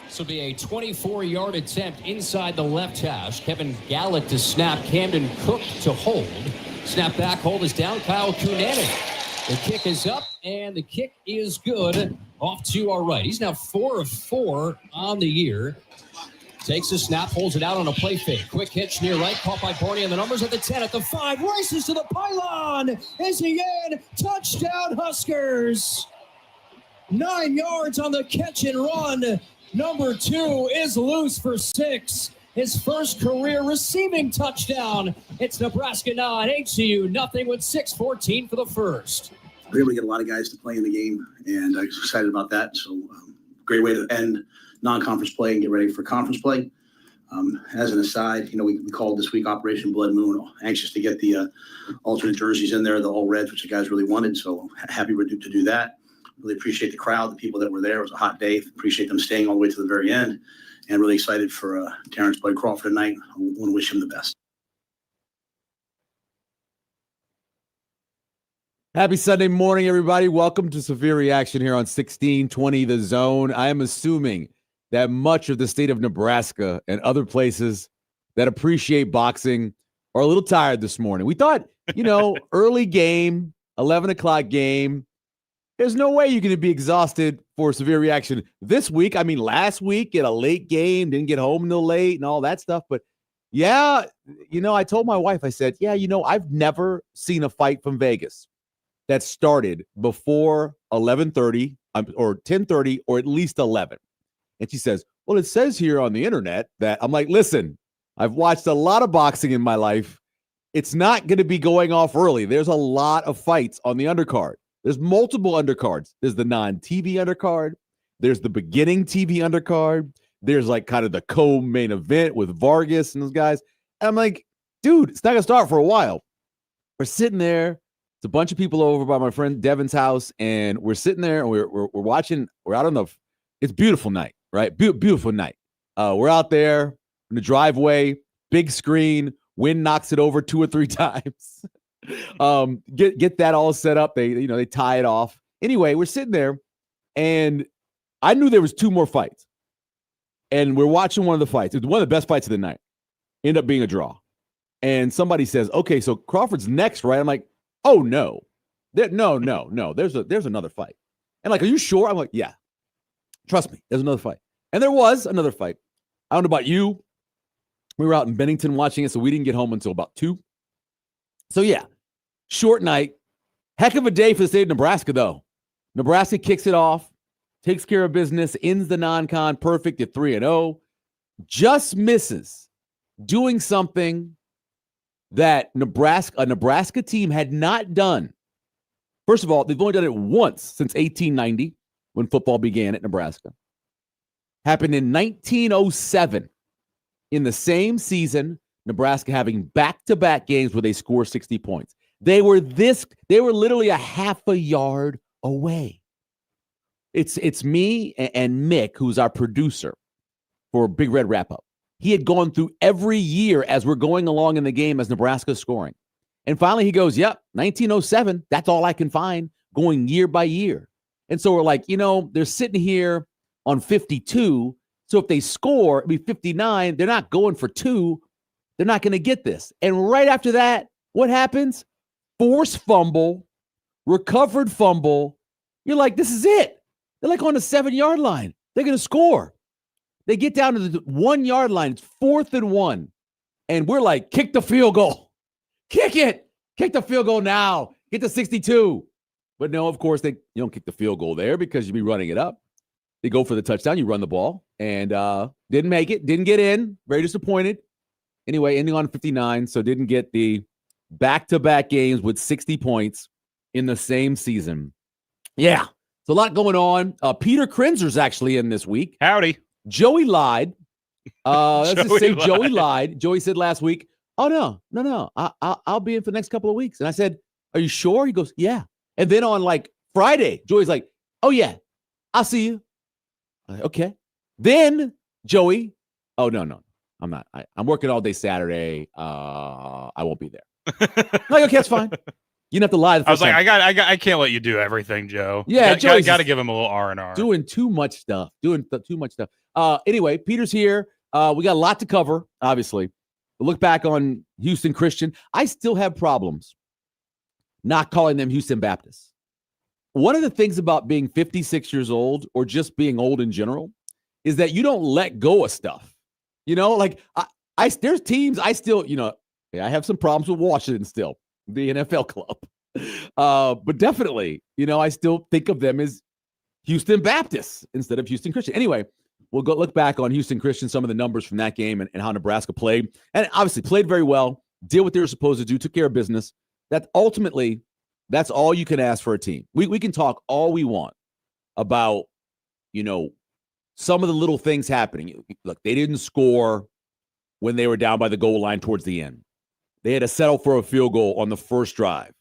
This will be a 24-yard attempt inside the left hash. Kevin Gallick to snap. Camden Cook to hold. Snap back, hold is down. Kyle Kunanen. The kick is up, and the kick is good off to our right. He's now 4 of 4 on the year. Takes a snap, holds it out on a play fake. Quick hitch near right, caught by Barney, and the numbers at the 10, at the 5, races to the pylon. Is he in? Touchdown, Huskers. 9 yards on the catch and run. Number 2 is loose for 6. His first career receiving touchdown. It's Nebraska 9, HCU nothing with 6:14 for the first. We're able to get a lot of guys to play in the game, and I'm excited about that. So great way to end non-conference play and get ready for conference play. As an aside, we called this week Operation Blood Moon. Anxious to get the alternate jerseys in there, the all reds, which the guys really wanted. So happy to do that. Really appreciate the crowd, the people that were there. It was a hot day. Appreciate them staying all the way to the very end. And really excited for Terrence Bud Crawford tonight. I want to wish him the best. Happy Sunday morning, everybody. Welcome to Severe Reaction here on 1620 The Zone. I am assuming that much of the state of Nebraska and other places that appreciate boxing are a little tired this morning. We thought, early game, 11 o'clock game, there's no way you're going to be exhausted for Severe Reaction this week. I mean, last week, at a late game, didn't get home till late and all that stuff. But, yeah, I told my wife, I said, I've never seen a fight from Vegas that started before 11:30 or 10:30 or at least 11. And she says, well, it says here on the internet that I'm like, listen, I've watched a lot of boxing in my life. It's not going to be going off early. There's a lot of fights on the undercard. There's multiple undercards. There's the non-TV undercard. There's the beginning TV undercard. There's like kind of the co-main event with Vargas and those guys. And I'm like, dude, it's not going to start for a while. We're sitting there. It's a bunch of people over by my friend Devin's house, and we're sitting there and we're watching. We're out on the. It's a beautiful night, right? Beautiful night. We're out there in the driveway, big screen. Wind knocks it over 2 or 3 times. Get that all set up. They tie it off. Anyway, we're sitting there, and I knew there was 2 more fights, and we're watching one of the fights. It was one of the best fights of the night. Ended up being a draw, and somebody says, "Okay, so Crawford's next, right?" I'm like, "Oh no, no. There's another fight." And like, "Are you sure?" I'm like, "Yeah, trust me, there's another fight." And there was another fight. I don't know about you. We were out in Bennington watching it, so we didn't get home until about 2. So yeah, short night. Heck of a day for the state of Nebraska, though. Nebraska kicks it off, takes care of business, ends the non-con perfect at 3-0. Just misses doing something that a Nebraska team had not done. First of all, they've only done it once since 1890 when football began at Nebraska. Happened in 1907. In the same season, Nebraska having back-to-back games where they score 60 points. They were literally a half a yard away. It's me and Mick, who's our producer for Big Red Wrap-Up. He had gone through every year as we're going along in the game as Nebraska's scoring. And finally he goes, yep, 1907, that's all I can find, going year by year. And so we're like, they're sitting here on 52, so if they score, it'd be 59, they're not going for 2, they're not going to get this. And right after that, what happens? Forced fumble, recovered fumble. You're like, this is it. They're like on the 7-yard line. They're going to score. They get down to the 1-yard line. It's 4th and 1. And we're like, kick the field goal. Kick it. Kick the field goal now. Get to 62. But no, of course, you don't kick the field goal there because you'd be running it up. They go for the touchdown. You run the ball. And didn't make it. Didn't get in. Very disappointed. Anyway, ending on 59. So didn't get the back-to-back games with 60 points in the same season. Yeah. So a lot going on. Peter Krinzer's actually in this week. Howdy. Joey lied. Let's just say Joey lied. Joey said last week, oh, no. I'll be in for the next couple of weeks. And I said, are you sure? He goes, yeah. And then on like Friday, Joey's like, oh, yeah, I'll see you. I'm like, okay. Then Joey, oh, no, I'm not. I'm working all day Saturday. I won't be there. Like, okay, that's fine. You didn't have to lie. I was like, I can't let you do everything, Joe. Yeah, got to give him a little R&R. Doing too much stuff. Anyway, Peter's here. We got a lot to cover, obviously. We'll look back on Houston Christian. I still have problems not calling them Houston Baptists. One of the things about being 56 years old or just being old in general is that you don't let go of stuff. Like there's teams I still, I have some problems with Washington still, the NFL club. But definitely, I still think of them as Houston Baptists instead of Houston Christian. Anyway, we'll go look back on Houston Christian, some of the numbers from that game and how Nebraska played. And obviously played very well, did what they were supposed to do, took care of business. That ultimately, that's all you can ask for a team. We can talk all we want about, some of the little things happening. Look, they didn't score when they were down by the goal line towards the end. They had to settle for a field goal on the first drive.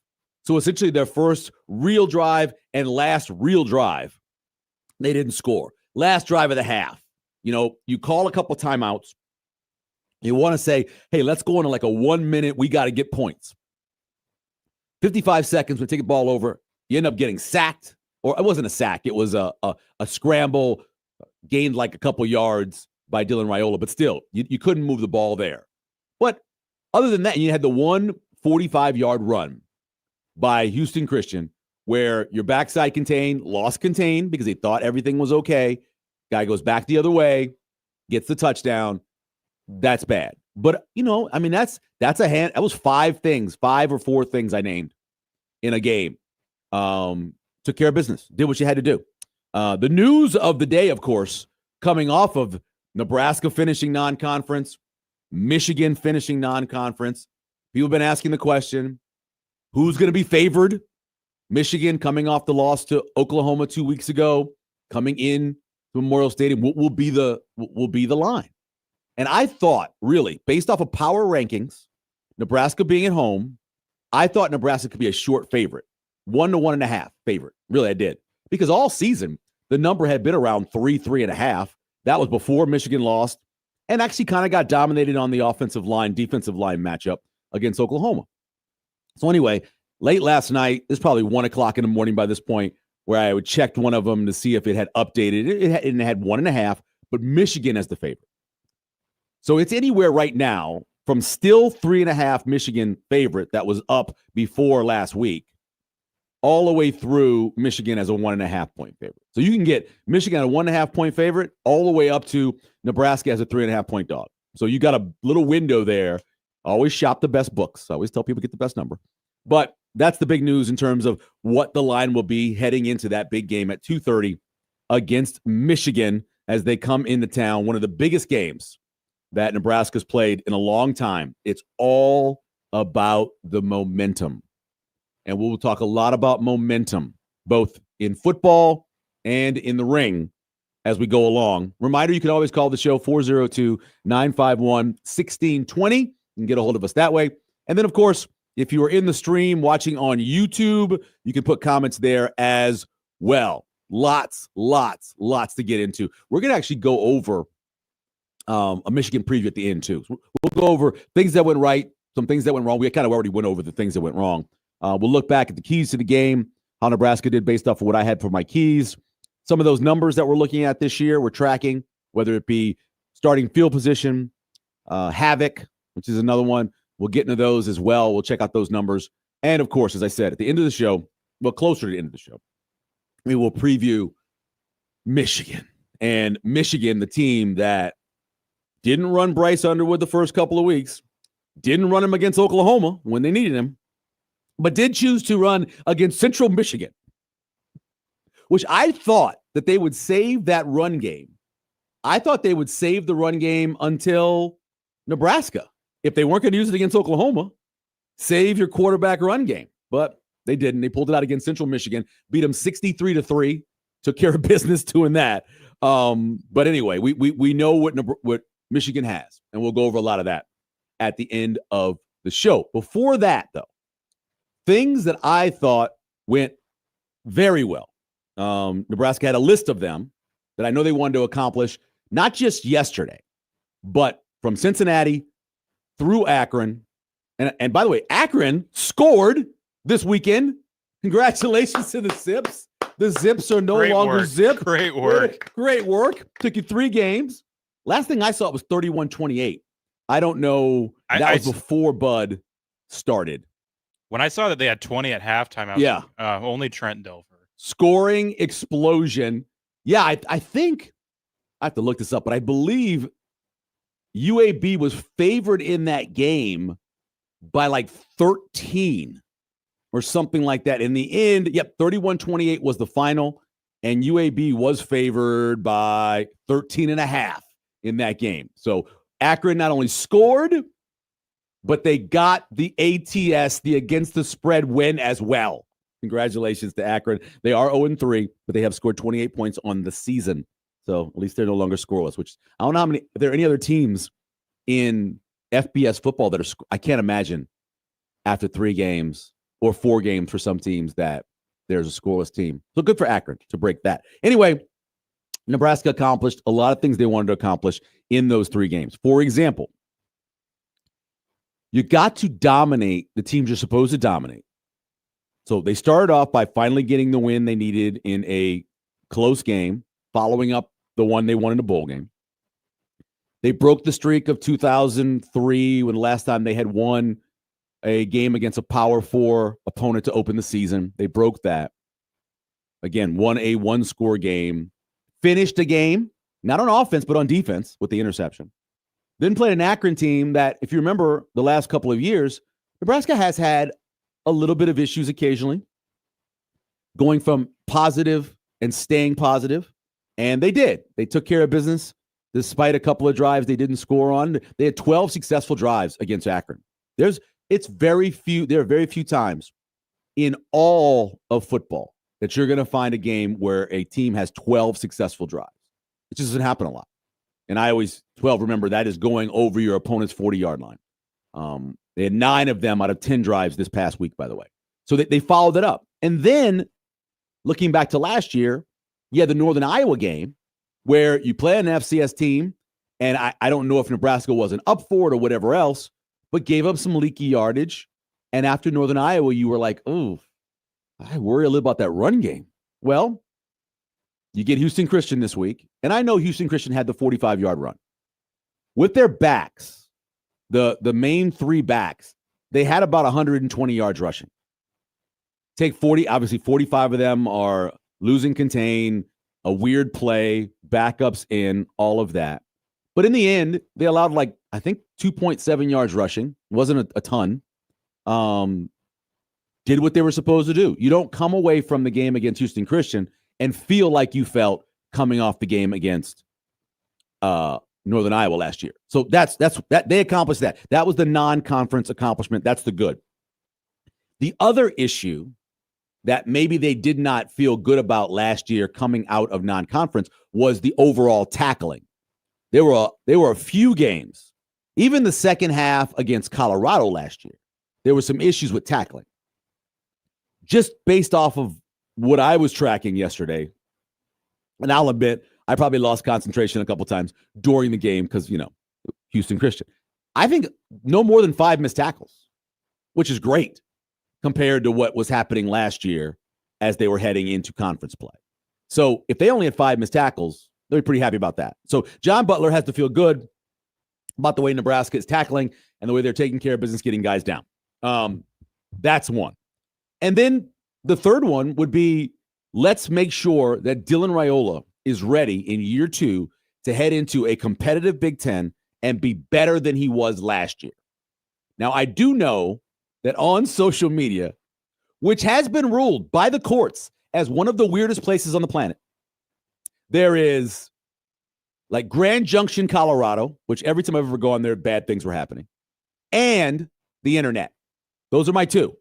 So essentially their first real drive and last real drive, they didn't score. Last drive of the half, you call a couple timeouts. You want to say, hey, let's go into like a 1 minute. We got to get points. 55 seconds, we take the ball over. You end up getting sacked. Or it wasn't a sack. It was a scramble, gained like a couple yards by Dylan Raiola. But still, you couldn't move the ball there. But other than that, you had the 145-yard run by Houston Christian where your backside contained, lost contained because they thought everything was okay. Guy goes back the other way, gets the touchdown. That's bad. But, that's a hand. That was 5 or 4 things I named in a game. Took care of business, did what you had to do. The news of the day, of course, coming off of Nebraska finishing non-conference, Michigan finishing non-conference. People have been asking the question, who's going to be favored? Michigan coming off the loss to Oklahoma 2 weeks ago, coming in to Memorial Stadium. What will be the line? And I thought, really, based off of power rankings, Nebraska being at home, I thought Nebraska could be a short favorite, 1 to 1.5 favorite. Really, I did. Because all season, the number had been around 3.5. That was before Michigan lost and actually kind of got dominated on the defensive line matchup against Oklahoma. So anyway, late last night, it's probably 1 o'clock in the morning by this point, where I would check one of them to see if it had updated. It had 1.5, but Michigan as the favorite. So it's anywhere right now from still 3.5 Michigan favorite that was up before last week, all the way through Michigan as a 1.5 point favorite. So you can get Michigan a 1.5 point favorite all the way up to Nebraska as a 3.5 point dog. So you got a little window there. Always shop the best books. I always tell people get the best number. But that's the big news in terms of what the line will be heading into that big game at 2:30 against Michigan as they come into town. One of the biggest games that Nebraska's played in a long time. It's all about the momentum. And we'll talk a lot about momentum, both in football and in the ring as we go along. Reminder, you can always call the show 402-951-1620. You can get a hold of us that way. And then, of course, if you are in the stream watching on YouTube, you can put comments there as well. Lots to get into. We're going to actually go over a Michigan preview at the end, too. So we'll go over things that went right, some things that went wrong. We kind of already went over the things that went wrong. We'll look back at the keys to the game, how Nebraska did based off of what I had for my keys. Some of those numbers that we're looking at this year, we're tracking, whether it be starting field position, havoc, which is another one. We'll get into those as well. We'll check out those numbers. And, of course, as I said, at the end of the show, well, closer to the end of the show, we will preview Michigan. And Michigan, the team that didn't run Bryce Underwood the first couple of weeks, didn't run him against Oklahoma when they needed him, but did choose to run against Central Michigan, which I thought that they would save that run game. I thought they would save the run game until Nebraska. If they weren't going to use it against Oklahoma, save your quarterback run game. But they didn't. They pulled it out against Central Michigan, beat them 63-3, took care of business doing that. But anyway, we know what Michigan has, and we'll go over a lot of that at the end of the show. Before that, though, things that I thought went very well. Nebraska had a list of them that I know they wanted to accomplish, not just yesterday, but from Cincinnati through Akron. And by the way, Akron scored this weekend. Congratulations to the Sips. The zips are no Great longer work. zipped. Great work. Great work. Took you 3 games. Last thing I saw was 31-28. I don't know. That was before Bud started. When I saw that they had 20 at halftime, I was like, only Trent Dilfer. Scoring explosion. Yeah, I think I have to look this up, but I believe UAB was favored in that game by like 13 or something like that. In the end, 31-28 was the final, and UAB was favored by 13.5 in that game. So Akron not only scored, but they got the ATS, the against the spread win as well. Congratulations to Akron. They are 0-3, but they have scored 28 points on the season. So at least they're no longer scoreless, which I don't know how many, if there are any other teams in FBS football that are, I can't imagine after 3 games or 4 games for some teams that there's a scoreless team. So good for Akron to break that. Anyway, Nebraska accomplished a lot of things they wanted to accomplish in those 3 games. For example, you got to dominate the teams you're supposed to dominate. So they started off by finally getting the win they needed in a close game, following up the one they won in a bowl game. They broke the streak of 2003 when the last time they had won a game against a Power 4 opponent to open the season. They broke that. Again, won a 1-score game. Finished a game, not on offense, but on defense with the interception. Then played an Akron team that, if you remember the last couple of years, Nebraska has had a little bit of issues occasionally, going from positive and staying positive. And they did. They took care of business despite a couple of drives they didn't score on. They had 12 successful drives against Akron. There are very few times in all of football that you're going to find a game where a team has 12 successful drives. It just doesn't happen a lot. And I always, 12, remember, that is going over your opponent's 40-yard line. They had 9 of them out of 10 drives this past week, by the way. So they followed it up. And then, looking back to last year, you had the Northern Iowa game where you play an FCS team, and I don't know if Nebraska wasn't up for it or whatever else, but gave up some leaky yardage. And after Northern Iowa, you were like, oh, I worry a little about that run game. Well, you get Houston Christian this week, and I know Houston Christian had the 45-yard run. With their backs, the main 3 backs, they had about 120 yards rushing. Take 40, obviously 45 of them are losing contain, a weird play, backups in, all of that. But in the end, they allowed I think 2.7 yards rushing. Wasn't a ton. Did what they were supposed to do. You don't come away from the game against Houston Christian and feel like you felt coming off the game against Northern Iowa last year. So that's they accomplished that. That was the non-conference accomplishment. That's the good. The other issue that maybe they did not feel good about last year coming out of non-conference was the overall tackling. There were a few games, even the second half against Colorado last year, there were some issues with tackling. Just based off of what I was tracking yesterday, and I'll admit, I probably lost concentration a couple times during the game because, Houston Christian. I think no more than 5 missed tackles, which is great compared to what was happening last year as they were heading into conference play. So if they only had 5 missed tackles, they're pretty happy about that. So John Butler has to feel good about the way Nebraska is tackling and the way they're taking care of business, getting guys down. That's one. And then the third one would be, let's make sure that Dylan Raiola is ready in year 2 to head into a competitive Big Ten and be better than he was last year. Now, I do know that on social media, which has been ruled by the courts as one of the weirdest places on the planet, there is Grand Junction, Colorado, which every time I've ever gone there, bad things were happening, and the internet. Those are my 2.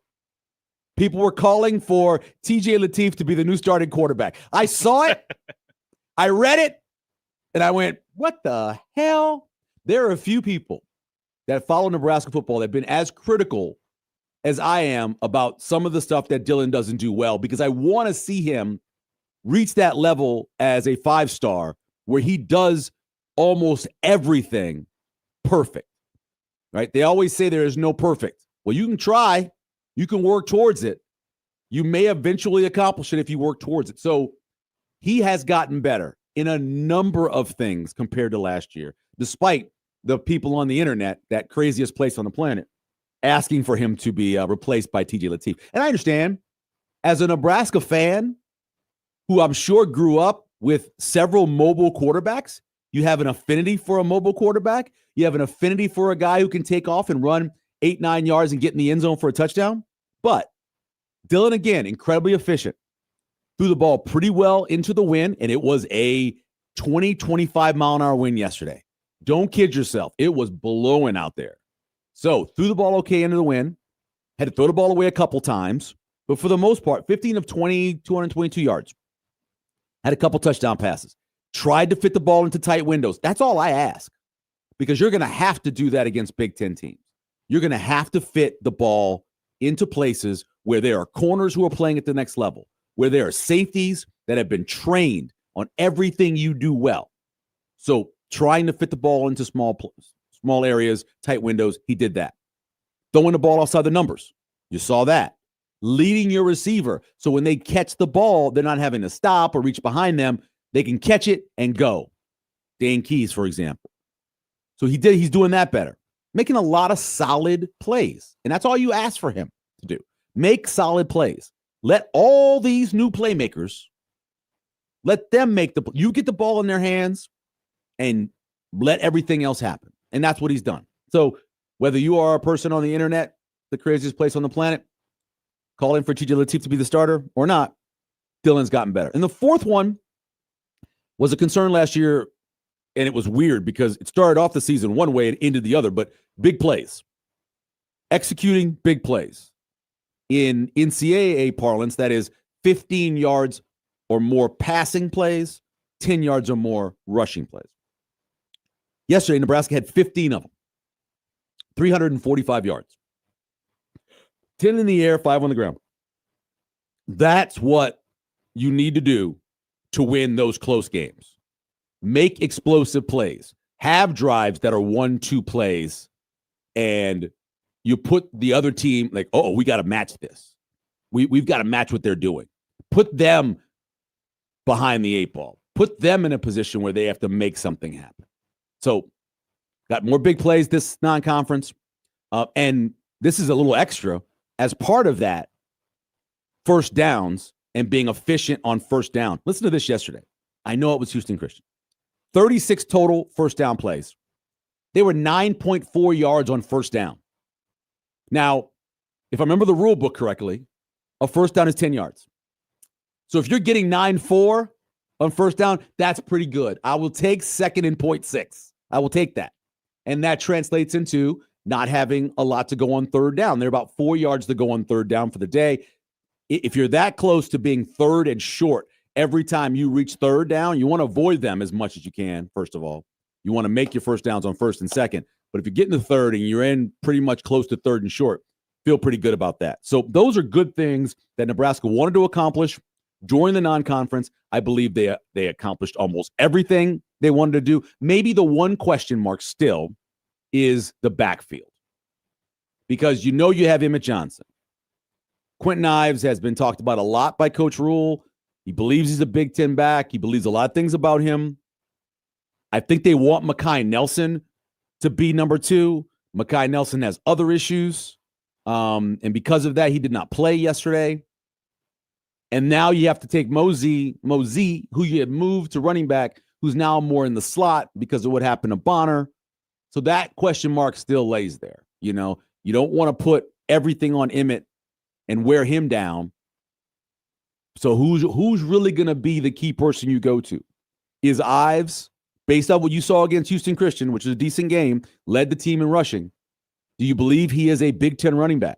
People were calling for TJ Lateef to be the new starting quarterback. I saw it, I read it, and I went, what the hell? There are a few people that follow Nebraska football that have been as critical as I am about some of the stuff that Dylan doesn't do well, because I want to see him reach that level as a 5-star where he does almost everything perfect, right? They always say there is no perfect. Well, you can try, you can work towards it, You may eventually accomplish it if you work towards it. So he has gotten better in a number of things compared to last year, despite the people on the internet, that craziest place on the planet, asking for him to be replaced by TJ Lateef. And I understand, as a Nebraska fan who I'm sure grew up with several mobile quarterbacks, you have an affinity for a mobile quarterback. You have an affinity for a guy who can take off and run 8-9 yards and get in the end zone for a touchdown. But Dylan, again, incredibly efficient. Threw the ball pretty well into the wind, and it was a 20, 25-mile-an-hour wind yesterday. Don't kid yourself. It was blowing out there. So threw the ball okay into the wind. Had to throw the ball away a couple times. But for the most part, 15 of 20, 222 yards. Had a couple touchdown passes. Tried to fit the ball into tight windows. That's all I ask. Because you're going to have to do that against Big Ten teams. You're going to have to fit the ball into places where there are corners who are playing at the next level, where there are safeties that have been trained on everything you do well. So trying to fit the ball into small areas, tight windows, he did that. Throwing the ball outside the numbers. You saw that. Leading your receiver, so when they catch the ball, they're not having to stop or reach behind them. They can catch it and go. Dane Keys, for example. So he's doing that better. Making a lot of solid plays. And that's all you ask for him to do. Make solid plays. Let all these new playmakers, let them you get the ball in their hands and let everything else happen. And that's what he's done. So whether you are a person on the internet, the craziest place on the planet, calling for TJ Lateef to be the starter or not, Dylan's gotten better. And the fourth one was a concern last year, and it was weird because it started off the season one way and ended the other, but big plays. Executing big plays. In NCAA parlance, that is 15 yards or more passing plays, 10 yards or more rushing plays. Yesterday, Nebraska had 15 of them, 345 yards. 10 in the air, 5 on the ground. That's what you need to do to win those close games. Make explosive plays. Have drives that are 1-2 plays, and you put the other team like, oh, we got to match this. We've got to match what they're doing. Put them behind the 8 ball. Put them in a position where they have to make something happen. So got more big plays this non-conference. And this is a little extra. As part of that, first downs and being efficient on first down. Listen to this yesterday. I know it was Houston Christian. 36 total first down plays. They were 9.4 yards on first down. Now, if I remember the rule book correctly, a first down is 10 yards. So if you're getting 9.4 on first down, that's pretty good. I will take 2nd and 0.6. I will take that. And that translates into not having a lot to go on third down. They're about 4 yards to go on third down for the day. If you're that close to being third and short every time you reach third down, you want to avoid them as much as you can, first of all. You want to make your first downs on first and second. But if you're getting to third and you're in pretty much close to third and short, feel pretty good about that. So those are good things that Nebraska wanted to accomplish during the non-conference. I believe they accomplished almost everything they wanted to do. Maybe the one question mark still is the backfield. Because you have Emmett Johnson. Quentin Ives has been talked about a lot by Coach Rule. He believes he's a Big Ten back. He believes a lot of things about him. I think they want Mekhi Nelson to be number 2. Mekhi Nelson has other issues. And because of that, he did not play yesterday. And now you have to take Mosey, who you had moved to running back, who's now more in the slot because of what happened to Bonner. So that question mark still lays there. You don't want to put everything on Emmett and wear him down. So who's really going to be the key person you go to? Is Ives, based on what you saw against Houston Christian, which is a decent game, led the team in rushing. Do you believe he is a Big Ten running back?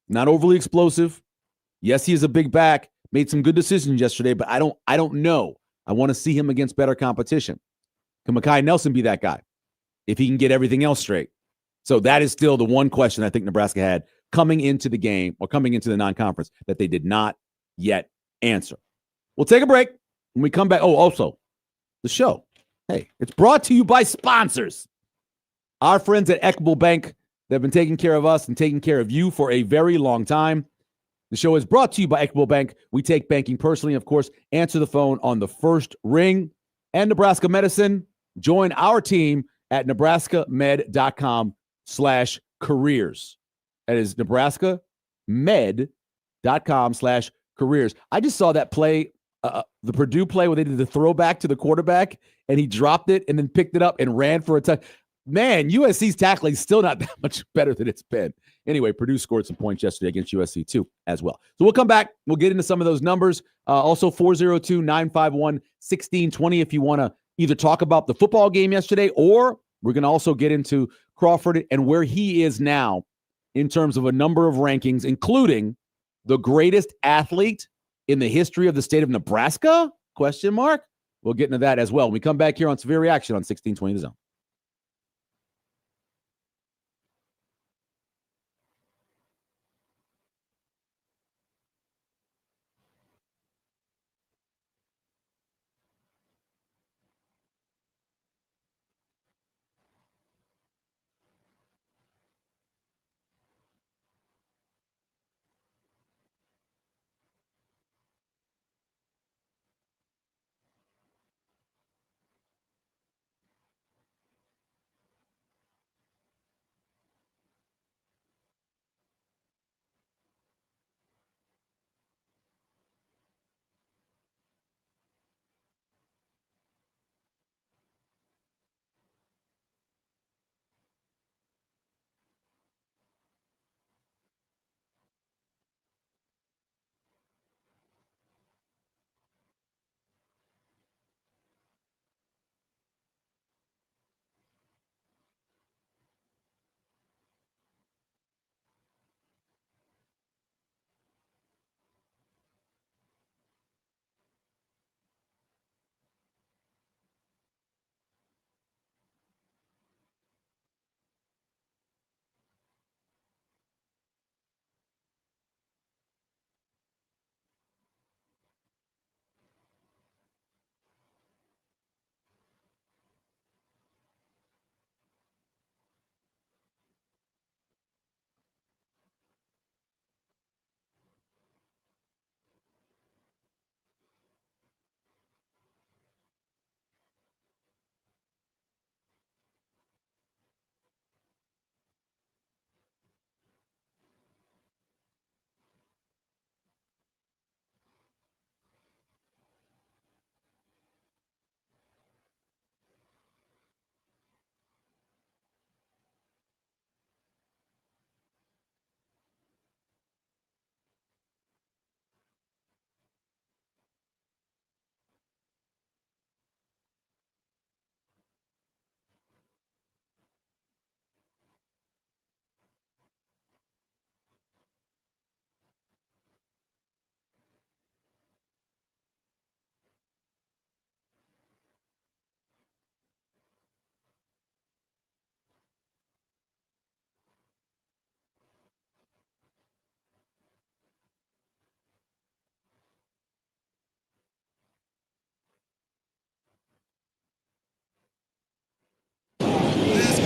Not overly explosive. Yes, he is a big back. Made some good decisions yesterday, but I don't know. I want to see him against better competition. Can Mekhi Nelson be that guy if he can get everything else straight? So that is still the one question I think Nebraska had coming into the game or coming into the non-conference that they did not yet answer. We'll take a break. When we come back, also, the show. Hey, it's brought to you by sponsors. Our friends at Equitable Bank, they've been taking care of us and taking care of you for a very long time. The show is brought to you by Equitable Bank. We take banking personally. Of course, answer the phone on the first ring. And Nebraska Medicine. Join our team at nebraskamed.com/careers. That is nebraskamed.com/careers. I just saw that play, the Purdue play where they did the throwback to the quarterback, and he dropped it and then picked it up and ran for a touch. Man, USC's tackling is still not that much better than it's been. Anyway, Purdue scored some points yesterday against USC too as well. So we'll come back. We'll get into some of those numbers. Also 402-951-1620 if you want to either talk about the football game yesterday, or we're going to also get into Crawford and where he is now in terms of a number of rankings, including the greatest athlete in the history of the state of Nebraska? ? We'll get into that as well when we come back here on Severe Reaction on 1620 The Zone.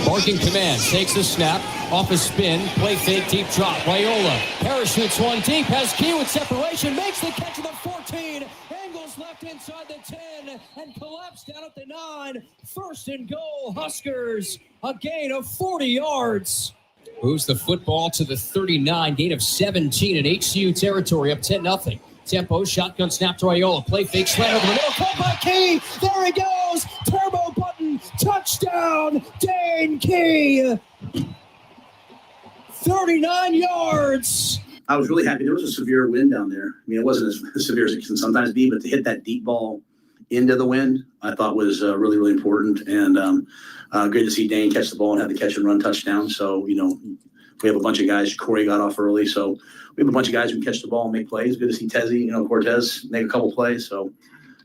Barking command, takes the snap, off a spin, play fake, deep drop. Raiola parachutes one deep, has Key with separation, makes the catch at the 14, angles left inside the 10, and collapsed down at the 9. First and goal, Huskers, a gain of 40 yards. Moves the football to the 39, gain of 17 in HCU territory, up 10-0. Tempo, shotgun snap to Raiola, play fake, slant over the middle, caught by Key, there he goes, turbo button, touchdown, Dane Key, 39 yards. I was really happy. There was a severe wind down there. I mean, it wasn't as severe as it can sometimes be, but to hit that deep ball into the wind, I thought was really, really important. And great to see Dane catch the ball and have the catch and run touchdown. So, you know, we have a bunch of guys. Corey got off early, so we have a bunch of guys who can catch the ball and make plays. Good to see Tezzy, Cortez make a couple plays. So,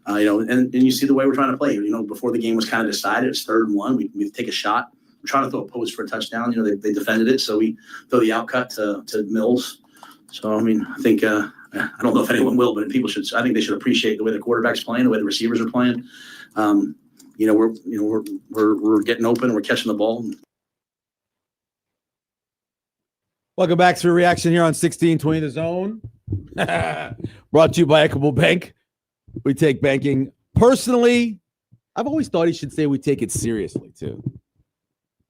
and you see the way we're trying to play. Before the game was kind of decided, it's 3rd and 1. We take a shot. We're trying to throw a post for a touchdown. They defended it, so we throw the outcut to Mills. So, I mean, I think I don't know if anyone will, but people should. I think they should appreciate the way the quarterback's playing, the way the receivers are playing. We're getting open, we're catching the ball. Welcome back to a reaction here on 1620 The Zone. Brought to you by Equitable Bank. We take banking personally. I've always thought he should say we take it seriously too.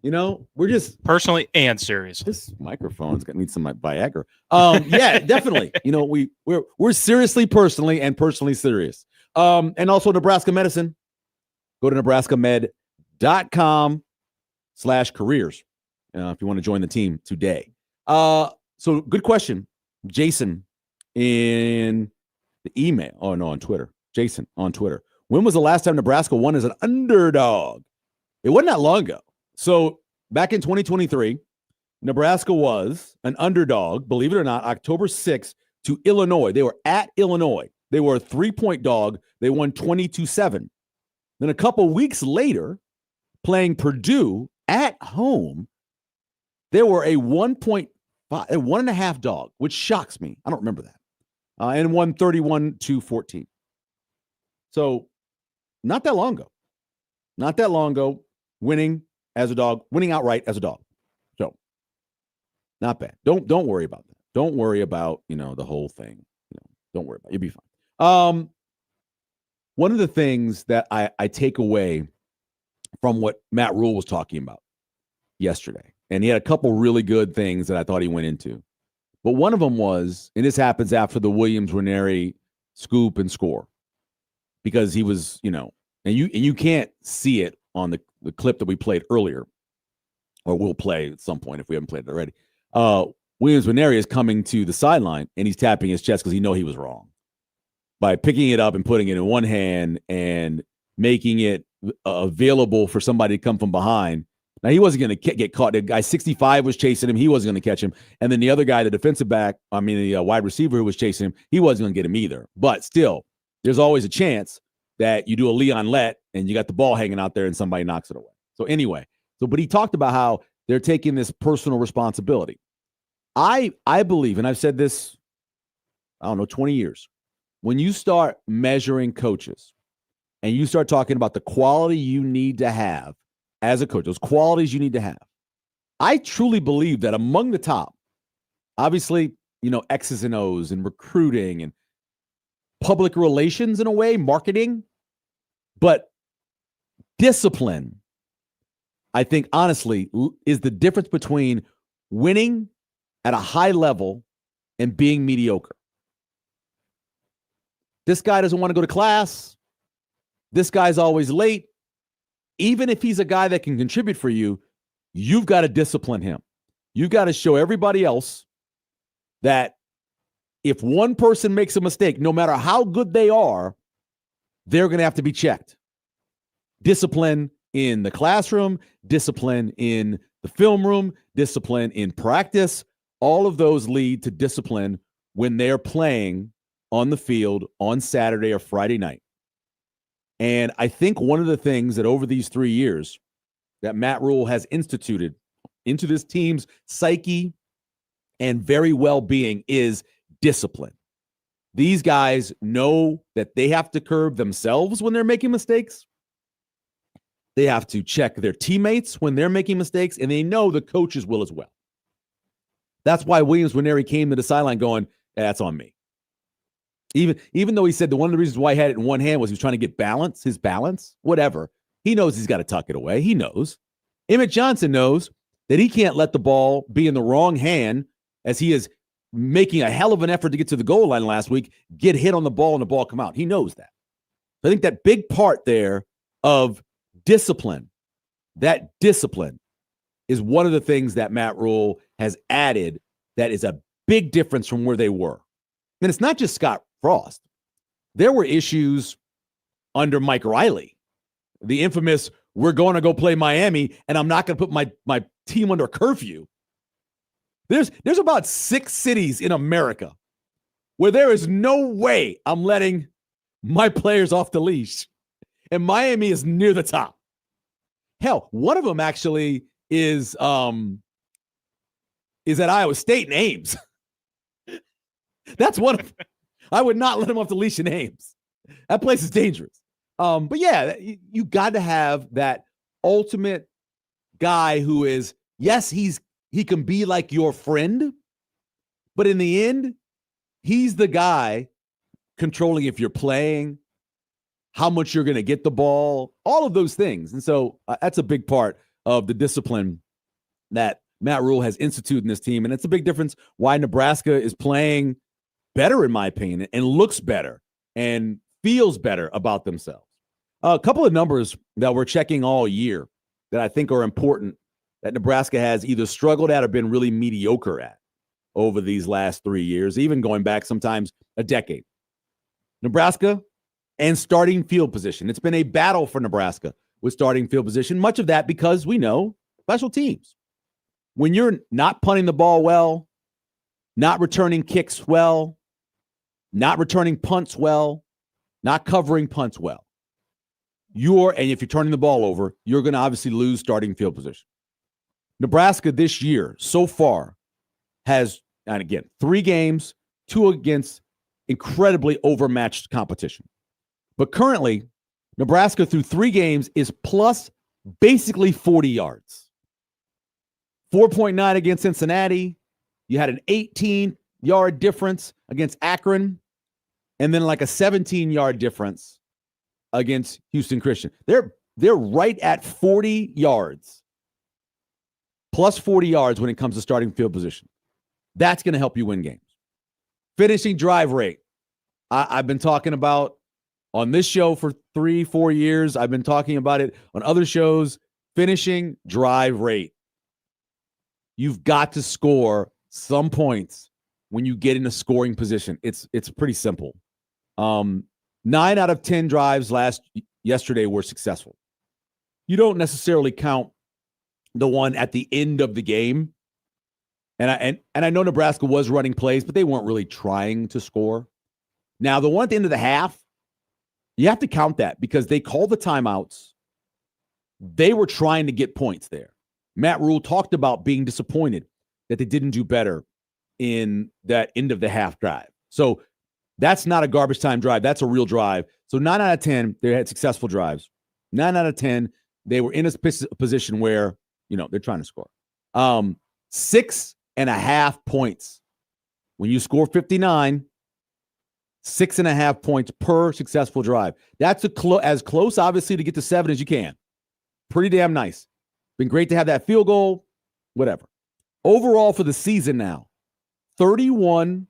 You know, we're just personally and seriously. This microphone's gonna need some Viagra. Yeah, definitely. You know, we're seriously personally and personally serious. And also Nebraska Medicine. Go to nebraskamed.com/careers if you want to join the team today. So good question, Jason, in the email. Oh no, on Twitter. Jason on Twitter. When was the last time Nebraska won as an underdog? It wasn't that long ago. So back in 2023, Nebraska was an underdog, believe it or not, October 6th to Illinois. They were at Illinois. They were a 3-point dog. They won 22-7. Then a couple weeks later, playing Purdue at home, they were a 1.5 dog, which shocks me. I don't remember that. And won 31-14. So not that long ago. Not that long ago, winning as a dog, winning outright as a dog. So not bad. Don't worry about that. Don't worry about, the whole thing. Don't worry about it. You'll be fine. One of the things that I take away from what Matt Rule was talking about yesterday, and he had a couple really good things that I thought he went into. But one of them was, and this happens after the Williams-Ranieri scoop and score, because he was, and you can't see it on the clip that we played earlier, or we'll play at some point if we haven't played it already. Williams-Ranieri is coming to the sideline, and he's tapping his chest because he knows he was wrong by picking it up and putting it in one hand and making it available for somebody to come from behind. Now, he wasn't going to get caught. The guy 65 was chasing him. He wasn't going to catch him. And then the other guy, the wide receiver who was chasing him, he wasn't going to get him either. But still, there's always a chance that you do a Leon Lett and you got the ball hanging out there and somebody knocks it away. So anyway, but he talked about how they're taking this personal responsibility. I believe, and I've said this, 20 years, when you start measuring coaches and you start talking about the quality you need to have as a coach, those qualities you need to have, I truly believe that among the top, obviously, X's and O's and recruiting and public relations in a way, marketing, but discipline, I think, honestly, is the difference between winning at a high level and being mediocre. This guy doesn't want to go to class. This guy's always late. Even if he's a guy that can contribute for you, you've got to discipline him. You've got to show everybody else that if one person makes a mistake, no matter how good they are, they're going to have to be checked. Discipline in the classroom, discipline in the film room, discipline in practice. All of those lead to discipline when they're playing on the field on Saturday or Friday night. And I think one of the things that over these 3 years that Matt Rule has instituted into this team's psyche and very well-being is discipline. These guys know that they have to curb themselves when they're making mistakes. They have to check their teammates when they're making mistakes, and they know the coaches will as well. That's why Williams-Ranieri came to the sideline going, that's on me. Even though he said that one of the reasons why he had it in one hand was he was trying to get his balance, whatever. He knows he's got to tuck it away. He knows. Emmett Johnson knows that he can't let the ball be in the wrong hand as he is making a hell of an effort to get to the goal line last week, get hit on the ball and the ball come out. He knows that. I think that big part there of discipline, that discipline is one of the things that Matt Rule has added that is a big difference from where they were. And it's not just Scott Frost. There were issues under Mike Riley. The infamous, we're going to go play Miami, and I'm not going to put my team under curfew. There's about 6 cities in America where there is no way I'm letting my players off the leash. And Miami is near the top. Hell, one of them actually is at Iowa State in Ames. That's one of them. I would not let him off the leash in Ames. That place is dangerous. But yeah, you got to have that ultimate guy who is, yes, he can be like your friend, but in the end, he's the guy controlling if you're playing, how much you're going to get the ball, all of those things. And so that's a big part of the discipline that Matt Rule has instituted in this team. And it's a big difference why Nebraska is playing better, in my opinion, and looks better and feels better about themselves. A couple of numbers that we're checking all year that I think are important that Nebraska has either struggled at or been really mediocre at over these last 3 years, even going back sometimes a decade. Nebraska and starting field position. It's been a battle for Nebraska with starting field position, much of that because we know special teams. When you're not punting the ball well, not returning kicks well, not returning punts well, not covering punts well, and if you're turning the ball over, you're going to obviously lose starting field position. Nebraska this year so far has, and again, 3 games, 2 against incredibly overmatched competition. But currently, Nebraska through 3 games is plus basically 40 yards. 4.9 against Cincinnati. You had an 18-yard difference against Akron, and then like a 17-yard difference against Houston Christian. They're right at 40 yards, plus 40 yards when it comes to starting field position. That's going to help you win games. Finishing drive rate. I've been talking about on this show for 3-4 years. I've been talking about it on other shows. Finishing drive rate. You've got to score some points when you get in a scoring position. It's pretty simple. 9 out of 10 drives yesterday were successful. You don't necessarily count the one at the end of the game. And I know Nebraska was running plays, but they weren't really trying to score. Now, the one at the end of the half, you have to count that because they called the timeouts. They were trying to get points there. Matt Rule talked about being disappointed that they didn't do better in that end of the half drive. So that's not a garbage time drive. That's a real drive. So 9 out of 10, they had successful drives. 9 out of 10, they were in a position where, they're trying to score. 6.5 points. When you score 59, 6.5 points per successful drive. That's as close, obviously, to get to 7 as you can. Pretty damn nice. Been great to have that field goal, whatever. Overall for the season now, 31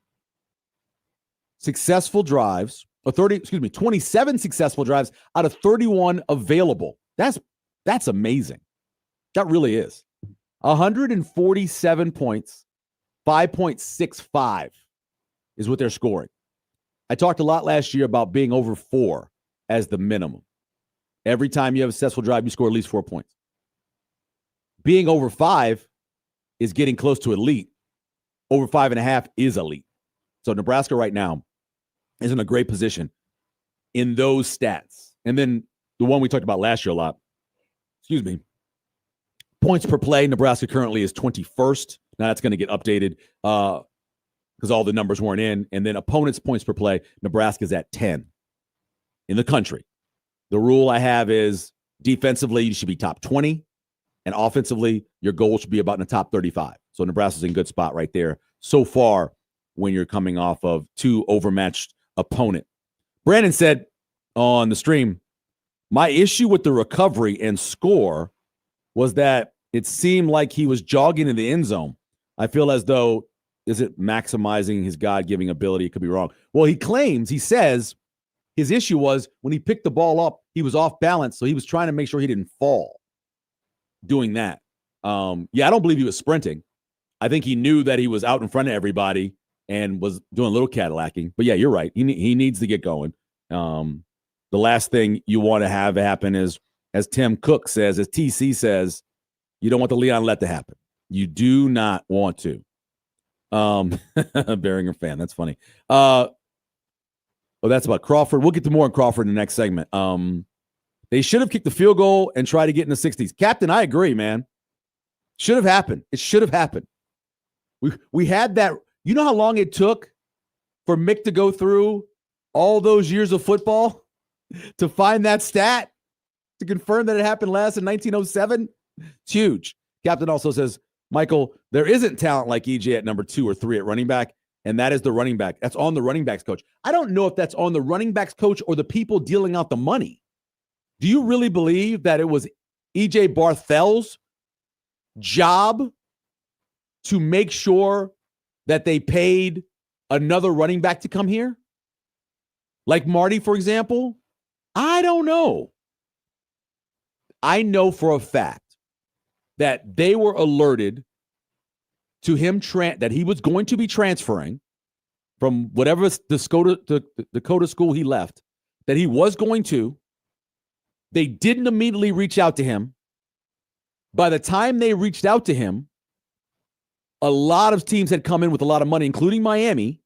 successful drives, 27 successful drives out of 31 available. That's amazing. That really is. 147 points, 5.65 is what they're scoring. I talked a lot last year about being over 4 as the minimum. Every time you have a successful drive, you score at least 4 points. Being over 5 is getting close to elite. Over 5.5 is elite. So Nebraska right now is in a great position in those stats. And then the one we talked about last year a lot, points per play, Nebraska currently is 21st. Now that's going to get updated because all the numbers weren't in. And then opponents' points per play, Nebraska's at 10 in the country. The rule I have is defensively, you should be top 20. And offensively, your goal should be about in the top 35. So Nebraska's in a good spot right there so far when you're coming off of 2 overmatched opponent. Brandon said on the stream, my issue with the recovery and score was that it seemed like he was jogging in the end zone. I feel as though, is it maximizing his God-giving ability? It could be wrong. Well, he says his issue was when he picked the ball up, he was off balance, so he was trying to make sure he didn't fall doing that. I don't believe he was sprinting. I think he knew that he was out in front of everybody and was doing a little Cadillacing. But yeah, you're right. He needs to get going. The last thing you want to have happen is, as Tim Cook says, as TC says, you don't want the Leon Let to happen. You do not want to. Beringer fan. That's funny. That's about Crawford. We'll get to more on Crawford in the next segment. They should have kicked the field goal and tried to get in the 60s. Captain, I agree, man. Should have happened. It should have happened. We had that. You know how long it took for Mick to go through all those years of football to find that stat, to confirm that it happened last in 1907? It's huge. Captain also says, Michael, there isn't talent like EJ at number 2 or 3 at running back, and that is the running back. That's on the running backs coach. I don't know if that's on the running backs coach or the people dealing out the money. Do you really believe that it was E.J. Barthel's job to make sure that they paid another running back to come here? Like Marty, for example? I don't know. I know for a fact that they were alerted to him that he was going to be transferring from whatever the Dakota school he left, that he was going to. They didn't immediately reach out to him. By the time they reached out to him, a lot of teams had come in with a lot of money, including Miami,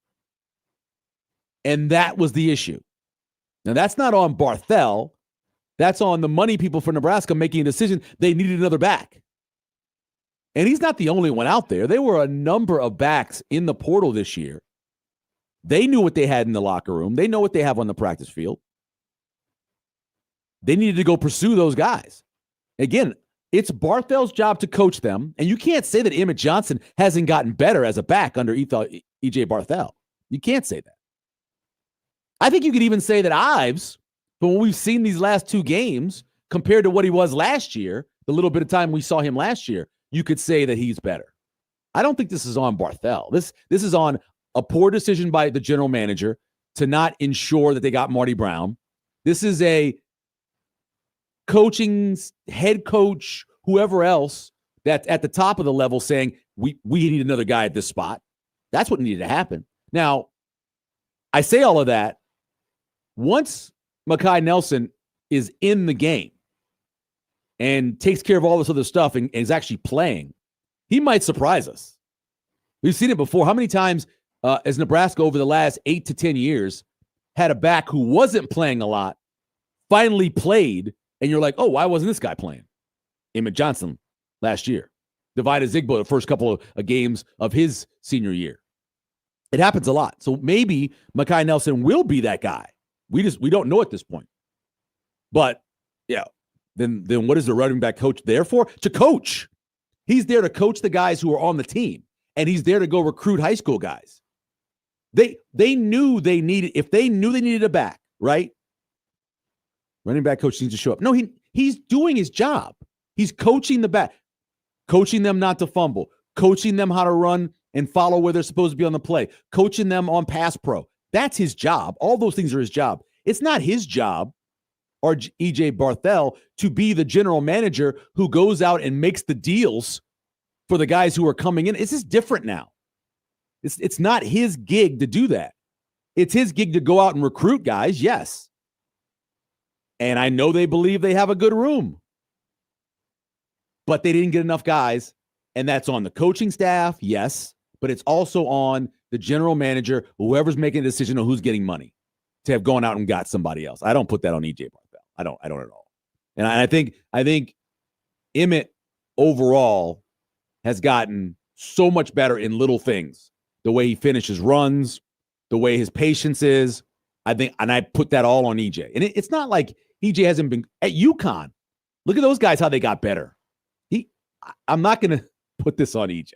and that was the issue. Now, that's not on Barthel. That's on the money people for Nebraska making a decision. They needed another back. And he's not the only one out there. There were a number of backs in the portal this year. They knew what they had in the locker room. They know what they have on the practice field. They needed to go pursue those guys. Again, it's Barthel's job to coach them, and you can't say that Emmett Johnson hasn't gotten better as a back under E.J. Barthel. You can't say that. I think you could even say that Ives, but when we've seen these last two games compared to what he was last year, the little bit of time we saw him last year, you could say that he's better. I don't think this is on Barthel. This is on a poor decision by the general manager to not ensure that they got Marty Brown. This is a coaching head coach, whoever else that's at the top of the level saying, we need another guy at this spot. That's what needed to happen. Now, I say all of that. Once Mekhi Nelson is in the game and takes care of all this other stuff and is actually playing, he might surprise us. We've seen it before. How many times has Nebraska over the last 8 to 10 years had a back who wasn't playing a lot, finally played, and you're like, oh, why wasn't this guy playing? Emmett Johnson last year. Divided Zigbo the first couple of games of his senior year. It happens a lot. So maybe Mekhi Nelson will be that guy. We don't know at this point. But yeah, then what is the running back coach there for? To coach. He's there to coach the guys who are on the team, and he's there to go recruit high school guys. They knew they needed, if they knew they needed a back, right? Running back coach needs to show up. No, he's doing his job. He's coaching the back, coaching them not to fumble, coaching them how to run and follow where they're supposed to be on the play, coaching them on pass pro. That's his job. All those things are his job. It's not his job, or E.J. Barthel, to be the general manager who goes out and makes the deals for the guys who are coming in. It's just different now. It's not his gig to do that. It's his gig to go out and recruit guys, yes. And I know they believe they have a good room. But they didn't get enough guys, and that's on the coaching staff, yes, but it's also on the general manager, whoever's making a decision on who's getting money, to have gone out and got somebody else. I don't put that on E.J. Barthel. I don't at all. And I think Emmett overall has gotten so much better in little things. The way he finishes runs, the way his patience is. I think, and I put that all on EJ. And it's not like EJ hasn't been at UConn. Look at those guys, how they got better. I'm not going to put this on EJ.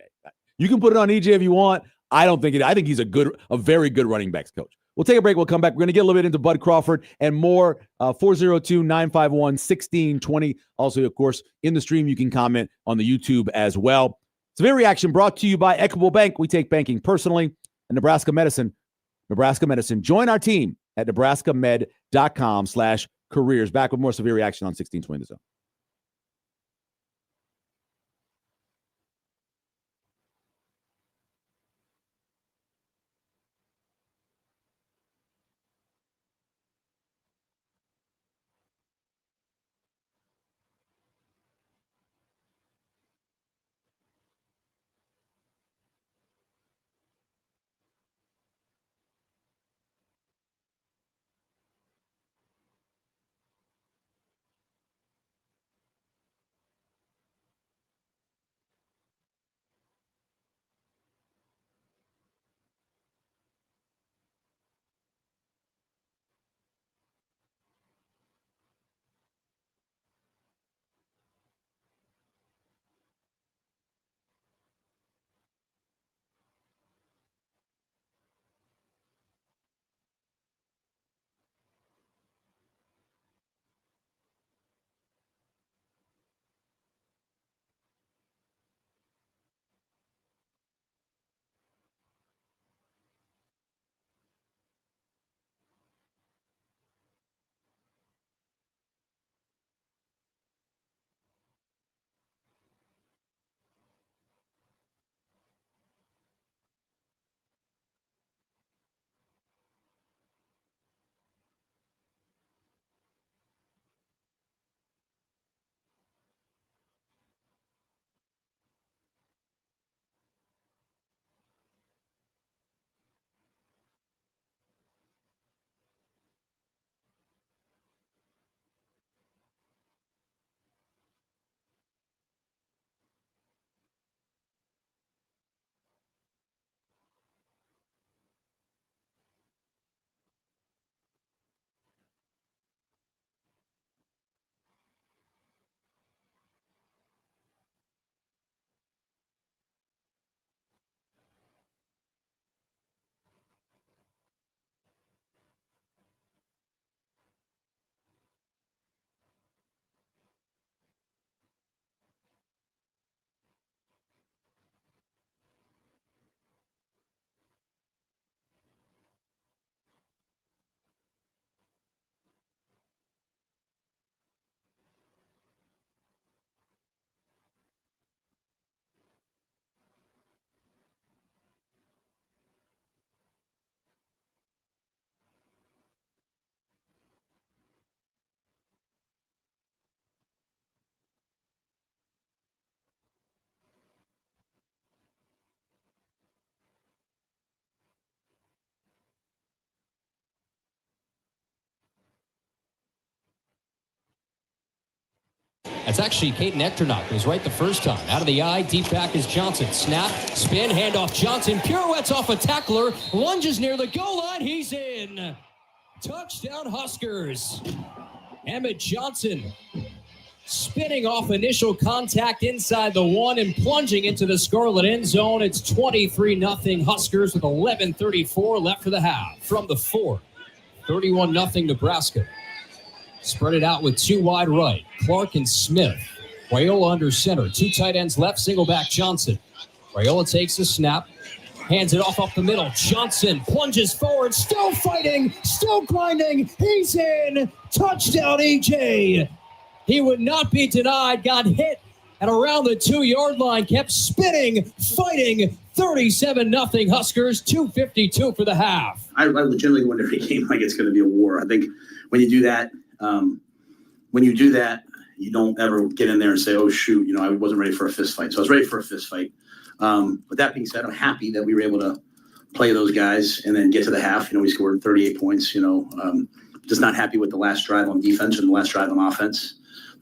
You can put it on EJ if you want. I don't think it. I think he's a very good running backs coach. We'll take a break. We'll come back. We're going to get a little bit into Bud Crawford and more. 402-951-1620. Also, of course, in the stream, you can comment on the YouTube as well. Severe Reaction brought to you by Equitable Bank. We take banking personally. And Nebraska Medicine. Join our team at nebraskamed.com/careers. Back with more Severe Reaction on 1620 The Zone. That's actually Caden Echternock, who was right the first time. Out of the eye, deep back is Johnson. Snap, spin, handoff Johnson. Pirouettes off a tackler. Lunges near the goal line. He's in. Touchdown Huskers. Emmett Johnson spinning off initial contact inside the 1 and plunging into the scarlet end zone. It's 23-0 Huskers with 11:34 left for the half. From the 4, 31-0 Nebraska. Spread it out with 2 wide right. Clark and Smith. Raiola under center. 2 tight ends left. Single back Johnson. Raiola takes the snap. Hands it off up the middle. Johnson plunges forward. Still fighting. Still grinding. He's in. Touchdown, EJ. He would not be denied. Got hit at around the 2-yard line. Kept spinning. Fighting. 37-0 Huskers. 2:52 for the half. I legitimately wonder if a game like it's going to be a war. I think when you do that, you don't ever get in there and say, oh, shoot, I wasn't ready for a fist fight. So I was ready for a fist fight. But that being said, I'm happy that we were able to play those guys and then get to the half. We scored 38 points, just not happy with the last drive on defense and the last drive on offense.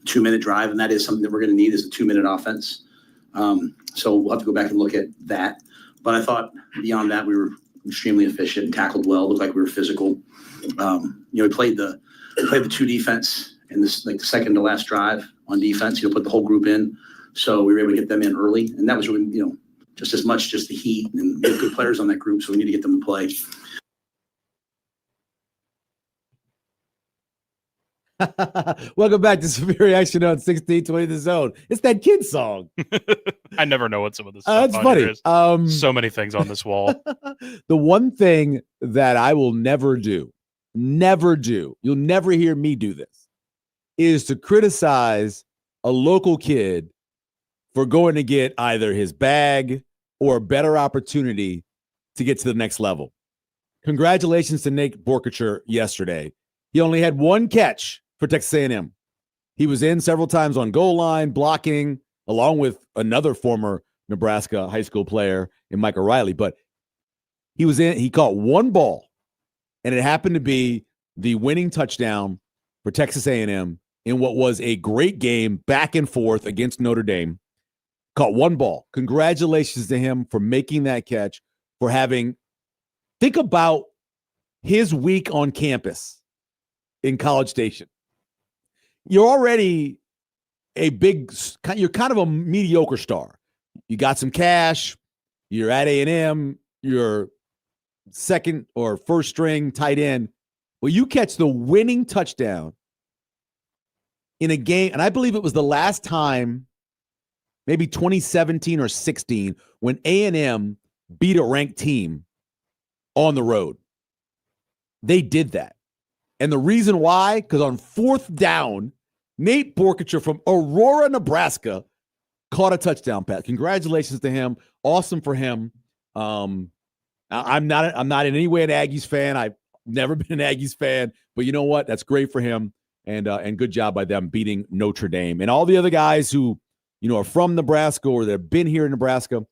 2-minute drive, and that is something that we're going to need is a 2-minute offense. So we'll have to go back and look at that. But I thought beyond that, we were extremely efficient, tackled well, looked like we were physical. We played the 2 defense in this, like the second to last drive on defense, put the whole group in. So we were able to get them in early. And that was really, just as much just the heat, and we have good players on that group. So we need to get them to play. Welcome back to Severe Reaction on 1620 The Zone. It's that kid song. I never know what some of this stuff that's funny. Is. So many things on this wall. The one thing that I will never do, you'll never hear me do this, is to criticize a local kid for going to get either his bag or a better opportunity to get to the next level. Congratulations to Nate Borkacher yesterday. He only had 1 catch for Texas A&M. He was in several times on goal line, blocking, along with another former Nebraska high school player in Mike O'Reilly. But he caught 1 ball, and it happened to be the winning touchdown for Texas A&M in what was a great game, back and forth against Notre Dame. Caught 1 ball. Congratulations to him for making that catch, for think about his week on campus in College Station. You're already you're kind of a mediocre star. You got some cash. You're at A&M. You're second or first string tight end. Well, you catch the winning touchdown in a game, and I believe it was the last time, maybe 2017 or 16, when A&M beat a ranked team on the road. They did that. And the reason why, because on 4th down, Nate Borkacher from Aurora, Nebraska, caught a touchdown pass. Congratulations to him. Awesome for him. I'm not in any way an Aggies fan. I've never been an Aggies fan, but you know what? That's great for him. And good job by them beating Notre Dame. And all the other guys who, are from Nebraska or that have been here in Nebraska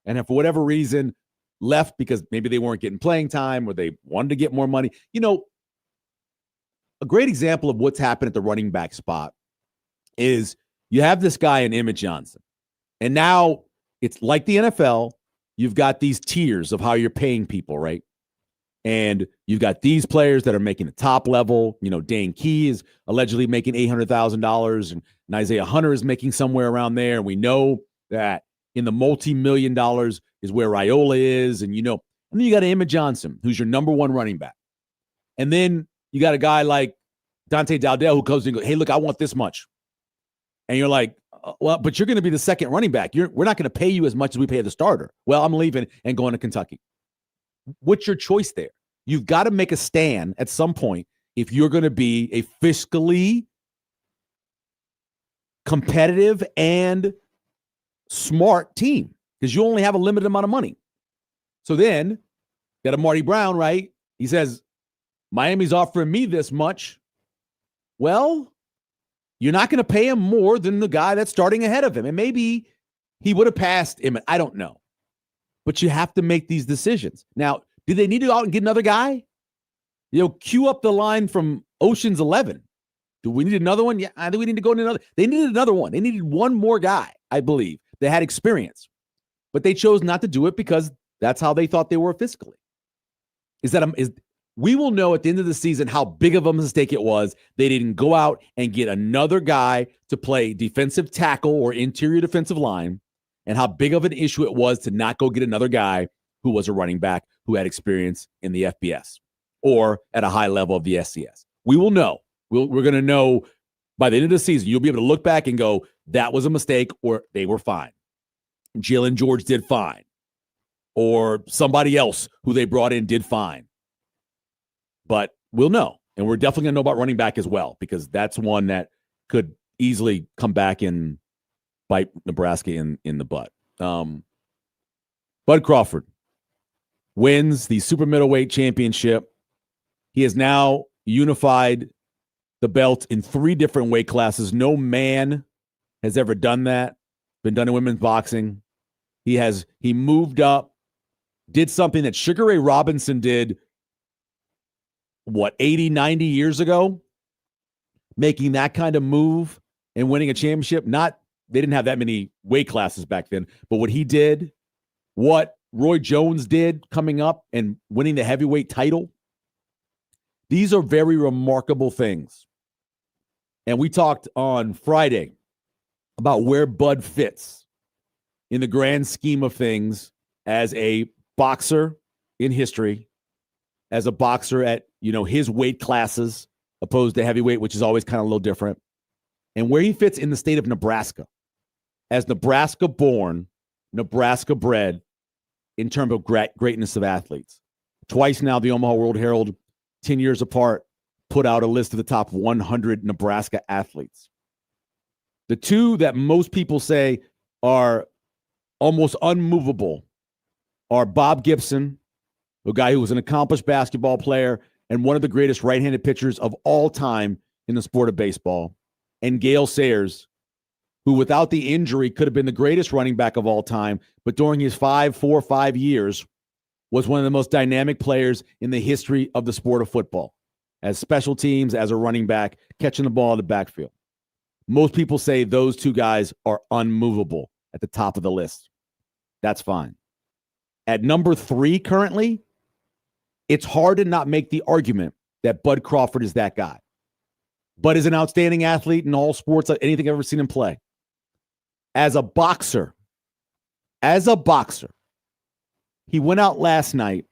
and have, for whatever reason, left because maybe they weren't getting playing time or they wanted to get more money. A great example of what's happened at the running back spot is you have this guy in Emmett Johnson. And now it's like the NFL. You've got these tiers of how you're paying people, right? And you've got these players that are making the top level. Dane Key is allegedly making $800,000, and Isaiah Hunter is making somewhere around there. And we know that in the multi-million dollars is where Raiola is. And then you got Emmett Johnson, who's your number 1 running back. And then you got a guy like Dante Dowdell who comes and goes, hey, look, I want this much. And you're like, well, but you're going to be the second running back. We're not going to pay you as much as we pay the starter. Well, I'm leaving and going to Kentucky. What's your choice there? You've got to make a stand at some point if you're going to be a fiscally competitive and smart team, because you only have a limited amount of money. So then, got a Marty Brown, right? He says, Miami's offering me this much. Well, you're not going to pay him more than the guy that's starting ahead of him. And maybe he would have passed him. I don't know. But you have to make these decisions. Now, do they need to go out and get another guy? Cue up the line from Ocean's 11. Do we need another one? Yeah, I think we need to go into another. They needed another one. They needed one more guy, I believe, that had experience. But they chose not to do it because that's how they thought they were fiscally. We will know at the end of the season how big of a mistake it was. They didn't go out and get another guy to play defensive tackle or interior defensive line, and how big of an issue it was to not go get another guy who was a running back who had experience in the FBS or at a high level of the SCS. We will know. We're going to know by the end of the season. You'll be able to look back and go, that was a mistake, or they were fine. Jalen George did fine. Or somebody else who they brought in did fine. But we'll know. And we're definitely going to know about running back as well, because that's one that could easily come back and bite Nebraska in the butt. Bud Crawford wins the super middleweight championship. He has now unified the belt in 3 different weight classes. No man has ever done that. Been done in women's boxing. He moved up, did something that Sugar Ray Robinson did, 80, 90 years ago, making that kind of move and winning a championship. They didn't have that many weight classes back then, but what he did, what Roy Jones did coming up and winning the heavyweight title, these are very remarkable things. And we talked on Friday about where Bud fits in the grand scheme of things as a boxer in history, as a boxer at, his weight classes opposed to heavyweight, which is always kind of a little different, and where he fits in the state of Nebraska as Nebraska born, Nebraska bred in terms of greatness of athletes. Twice now, the Omaha World Herald, 10 years apart, put out a list of the top 100 Nebraska athletes. The 2 that most people say are almost unmovable are Bob Gibson, a guy who was an accomplished basketball player and one of the greatest right-handed pitchers of all time in the sport of baseball, and Gale Sayers, who without the injury could have been the greatest running back of all time, but during his 4 or 5 years was one of the most dynamic players in the history of the sport of football, as special teams, as a running back, catching the ball in the backfield. Most people say those 2 guys are unmovable at the top of the list. That's fine. At number 3 currently, it's hard to not make the argument that Bud Crawford is that guy. Bud is an outstanding athlete in all sports, anything I've ever seen him play. As a boxer, he went out last night,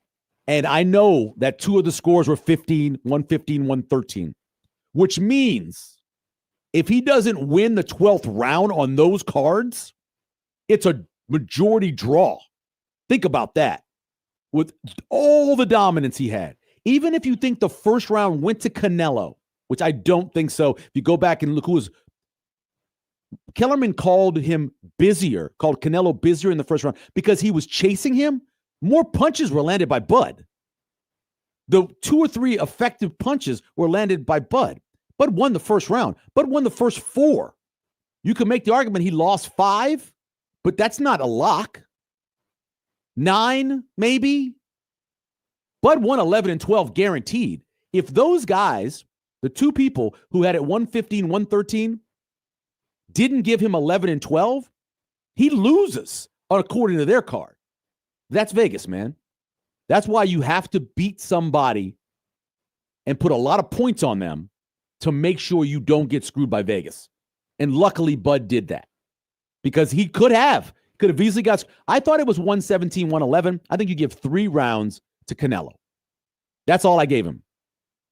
and I know that 2 of the scores were 115, 113, which means if he doesn't win the 12th round on those cards, it's a majority draw. Think about that. With all the dominance he had, even if you think the first round went to Canelo, which I don't think so. If you go back and look Kellerman called Canelo busier in the first round because he was chasing him. More punches were landed by Bud. The 2 or 3 effective punches were landed by Bud. Bud won the first round. Bud won the first 4. You can make the argument he lost 5, but that's not a lock. 9, maybe. Bud won 11 and 12 guaranteed. If those guys, the 2 people who had it 115, 113, didn't give him 11 and 12, he loses according to their card. That's Vegas, man. That's why you have to beat somebody and put a lot of points on them to make sure you don't get screwed by Vegas. And luckily, Bud did that because he could have easily got. I thought it was 117, 111. I think you give 3 rounds to Canelo. That's all I gave him.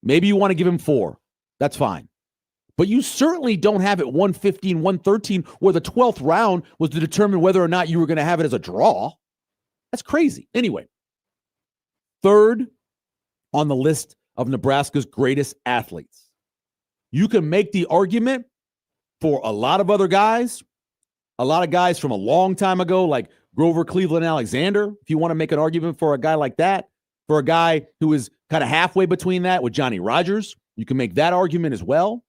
Maybe you want to give him 4. That's fine. But you certainly don't have it 115, 113, where the 12th round was to determine whether or not you were going to have it as a draw. That's crazy. Anyway, 3rd on the list of Nebraska's greatest athletes. You can make the argument for a lot of other guys, a lot of guys from a long time ago, like Grover Cleveland Alexander, if you want to make an argument for a guy like that, for a guy who is kind of halfway between that with Johnny Rodgers, you can make that argument as well.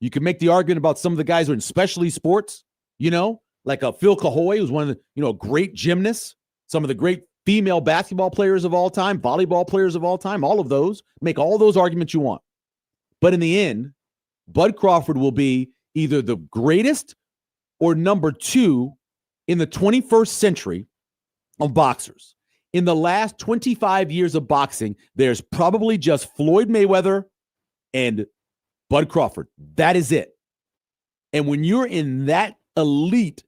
You can make the argument about some of the guys who are in specialty sports, like a Phil Cahoy, who's one of the, great gymnasts, some of the great female basketball players of all time, volleyball players of all time, all of those. Make all those arguments you want. But in the end, Bud Crawford will be either the greatest or number 2 in the 21st century of boxers. In the last 25 years of boxing, there's probably just Floyd Mayweather and Bud Crawford. That is it. And when you're in that elite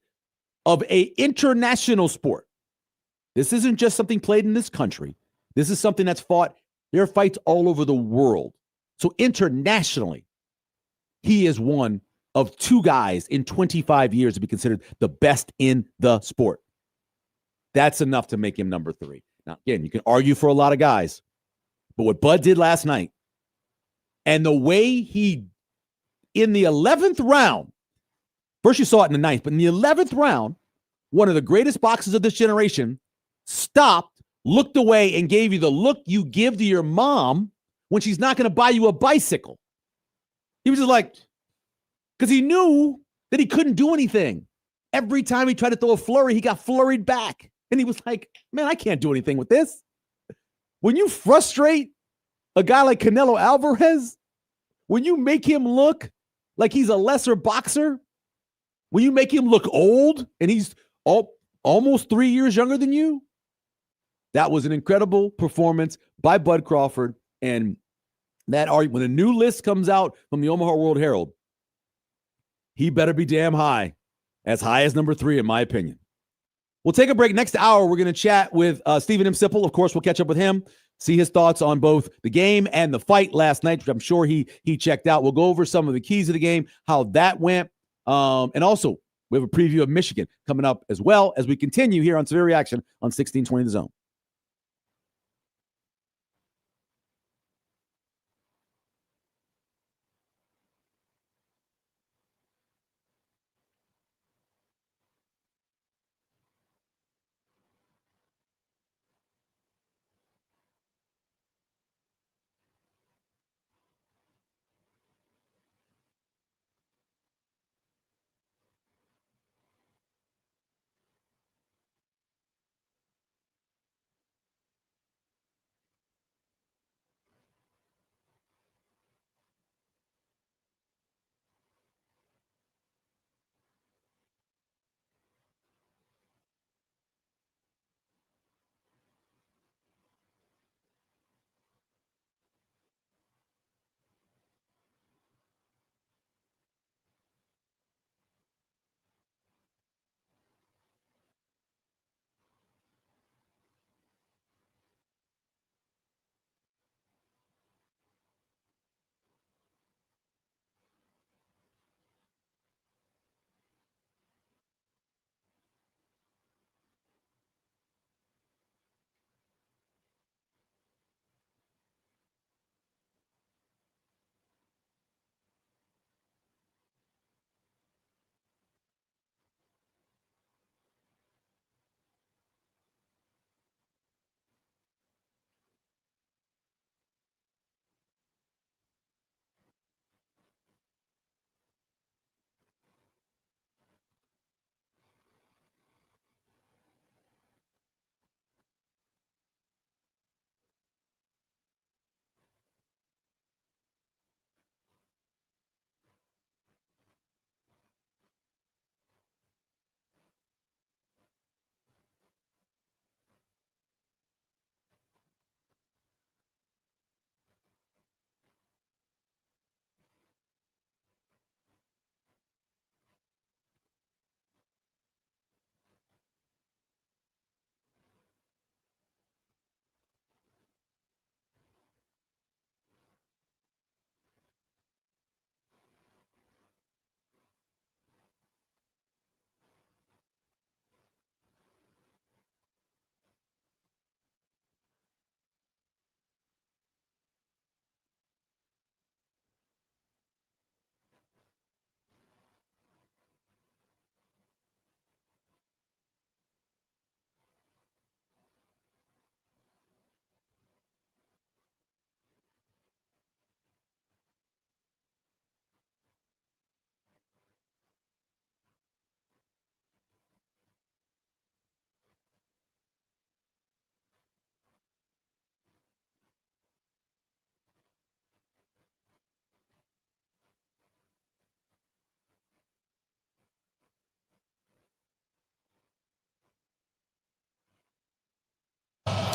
of a international sport, this isn't just something played in this country. This is something that's fought. There are fights all over the world. So internationally, he is one of 2 guys in 25 years to be considered the best in the sport. That's enough to make him number 3. Now, again, you can argue for a lot of guys, but what Bud did last night and the way he, in the 11th round, first you saw it in the 9th, but in the 11th round, one of the greatest boxers of this generation stopped, looked away, and gave you the look you give to your mom when she's not going to buy you a bicycle. He was just like, because he knew that he couldn't do anything. Every time he tried to throw a flurry, he got flurried back. And he was like, man, I can't do anything with this. When you frustrate a guy like Canelo Alvarez, when you make him look like he's a lesser boxer, when you make him look old and he's almost 3 years younger than you, that was an incredible performance by Bud Crawford. And that when a new list comes out from the Omaha World Herald, he better be damn high as number 3, in my opinion. We'll take a break. Next hour, we're going to chat with Stephen M. Sipple. Of course, we'll catch up with him, see his thoughts on both the game and the fight last night, which I'm sure he checked out. We'll go over some of the keys of the game, how that went. And also, we have a preview of Michigan coming up as well as we continue here on Severe Reaction on 1620 The Zone.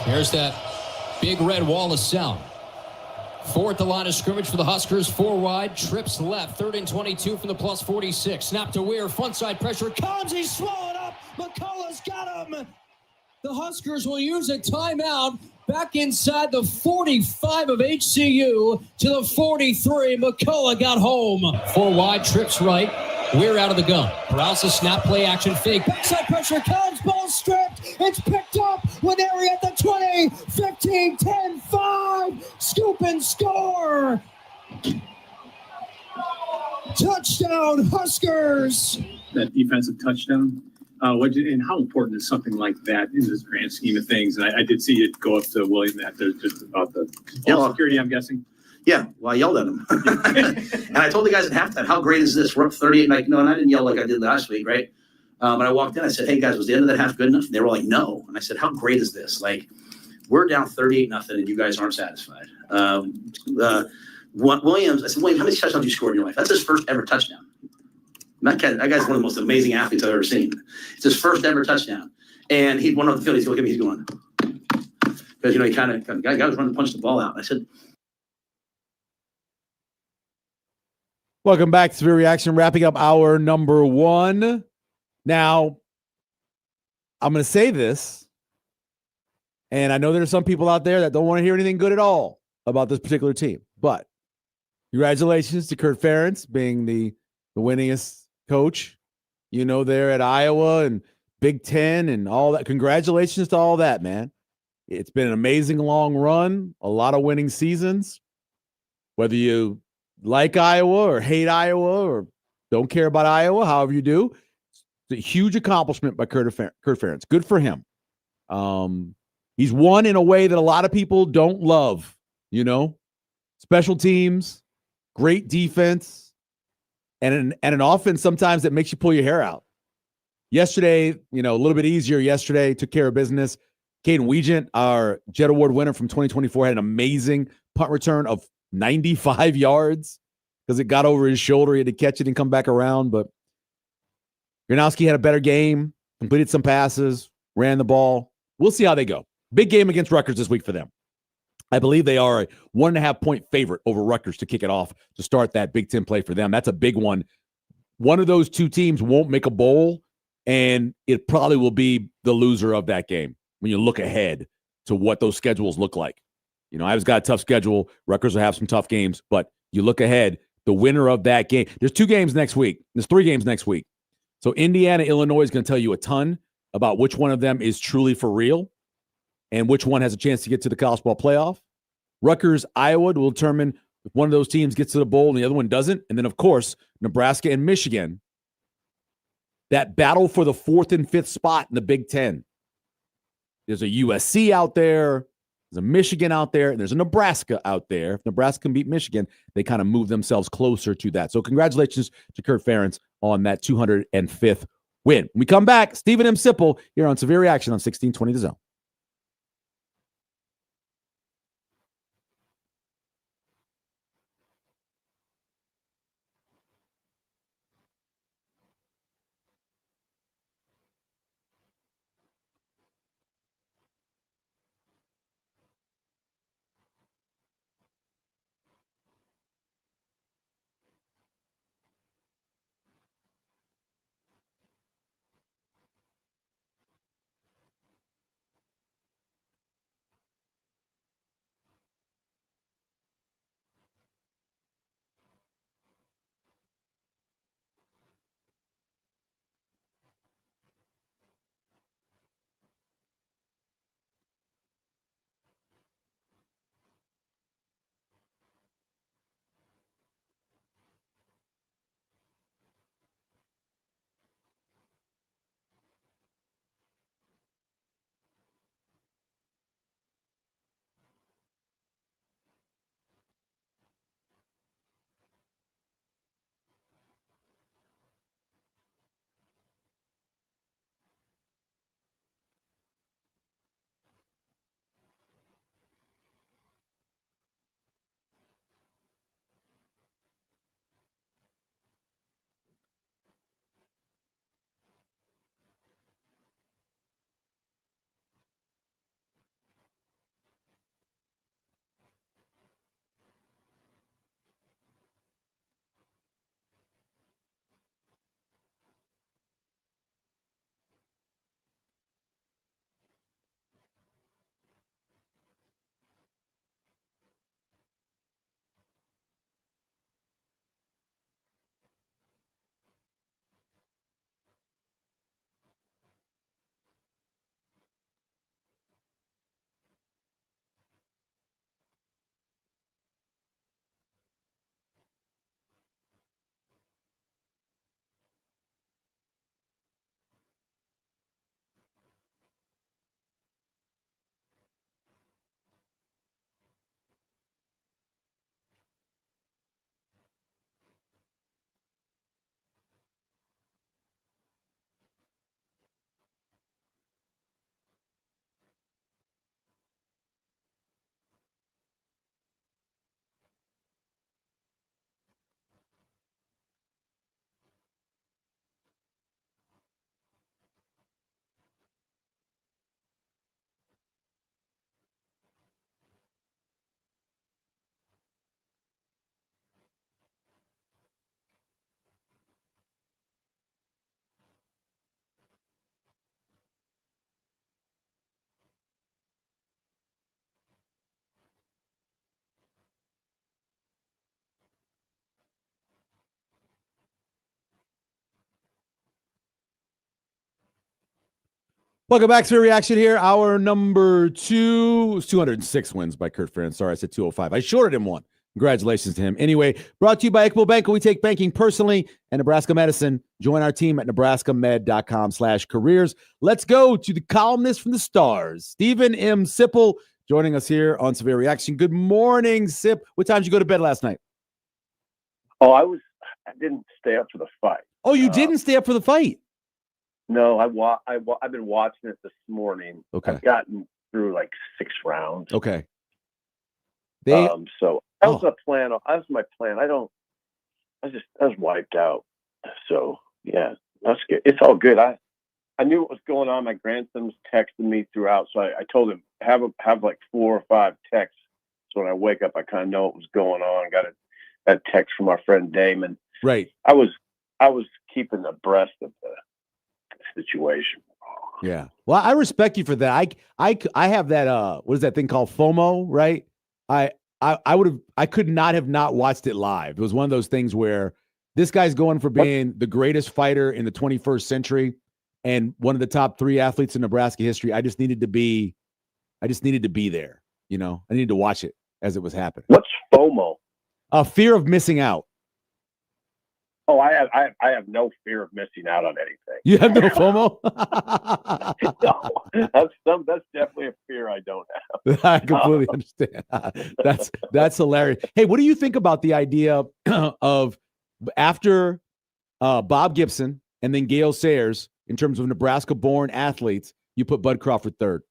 Here's that big red wall of sound. 4 at the line of scrimmage for the Huskers. 4 wide, trips left. 3rd and 22 from the plus 46. Snap to Weir, front side pressure comes. He's swallowed up. McCullough's got him. The Huskers will use a timeout back inside the 45 of HCU to the 43. McCullough got home. 4 wide, trips right. Weir out of the gun. Corrals the snap, play action fake. Backside pressure comes. Ball stripped. It's picked up. Winery at the 20. 15, 10, 5. Scoop and score. Touchdown, Huskers. That defensive touchdown. And how important is something like that in this grand scheme of things? And I did see it go up to William after just about the ball security, I'm guessing. Yeah, well, I yelled at him. And I told the guys at halftime, how great is this? We're up 38. And and I didn't yell like I did last week, right? But I walked in, I said, hey, guys, was the end of that half good enough? And they were like, no. And I said, how great is this? Like, we're down 38-0, and you guys aren't satisfied. Williams, I said, Williams, how many touchdowns have you scored in your life? That's his first ever touchdown. That guy's one of the most amazing athletes I've ever seen. It's his first ever touchdown. And he went off the field. He's looking at me, he's going, because, he kind of, the guy was running to punch the ball out. And I said, welcome back to Severe Reaction, wrapping up hour number 1. Now, I'm going to say this, and I know there are some people out there that don't want to hear anything good at all about this particular team, but congratulations to Kurt Ferentz being the winningest coach, there at Iowa and Big Ten and all that. Congratulations to all that, man. It's been an amazing long run, a lot of winning seasons. Whether you like Iowa or hate Iowa or don't care about Iowa, however you do, it's a huge accomplishment by Kurt Ferentz. Good for him. He's won in a way that a lot of people don't love, special teams, great defense, and an offense sometimes that makes you pull your hair out. Yesterday, a little bit easier yesterday, took care of business. Caden Weegent, our Jet Award winner from 2024, had an amazing punt return of 95 yards because it got over his shoulder. He had to catch it and come back around. But Gronowski had a better game, completed some passes, ran the ball. We'll see how they go. Big game against Rutgers this week for them. I believe they are a 1.5-point favorite over Rutgers to kick it off to start that Big Ten play for them. That's a big one. One of those two teams won't make a bowl, and it probably will be the loser of that game when you look ahead to what those schedules look like. Iowa's got a tough schedule. Rutgers will have some tough games, but you look ahead, the winner of that game. There's 2 games next week. There's 3 games next week. So Indiana, Illinois is going to tell you a ton about which one of them is truly for real and which one has a chance to get to the college ball playoff. Rutgers, Iowa will determine if one of those teams gets to the bowl and the other one doesn't. And then, of course, Nebraska and Michigan, that battle for the 4th and 5th spot in the Big Ten. There's a USC out there, there's a Michigan out there, and there's a Nebraska out there. If Nebraska can beat Michigan, they kind of move themselves closer to that. So congratulations to Kurt Ferentz on that 205th win. When we come back, Stephen M. Sipple here on Severe Reaction on 1620 The Zone. Welcome back to Reaction here. Hour number 2 was 206 wins by Kurt Ferentz. Sorry, I said 205. I shorted him one. Congratulations to him. Anyway, brought to you by Iqbal Bank. We take banking personally and Nebraska Medicine. Join our team at nebraskamed.com/careers. Let's go to the columnist from the Stars, Stephen M. Sipple, joining us here on Severe Reaction. Good morning, Sip. What time did you go to bed last night? Oh, I didn't stay up for the fight. Oh, you didn't stay up for the fight? No, I've been watching it this morning. Okay. I've gotten through like 6 rounds. Okay. So that was my plan. That was my plan. I was wiped out. So yeah, that's good. It's all good. I knew what was going on. My grandson was texting me throughout, so I told him have like 4 or 5 texts. So when I wake up, I kind of know what was going on. Got a text from our friend Damon. Right. I was keeping abreast of the situation. Yeah. Well, I respect you for that. I have that what is that thing called FOMO, right? I could not have not watched it live. It was one of those things where this guy's going for being the greatest fighter in the 21st century and one of the top 3 athletes in Nebraska history. I just needed to be there, you know. I needed to watch it as it was happening. What's FOMO? Fear of missing out. Oh, I have no fear of missing out on anything. You have no FOMO? No, that's definitely a fear I don't have. I completely understand. That's hilarious. Hey, what do you think about the idea of after Bob Gibson and then Gale Sayers, in terms of Nebraska-born athletes, you put Bud Crawford third?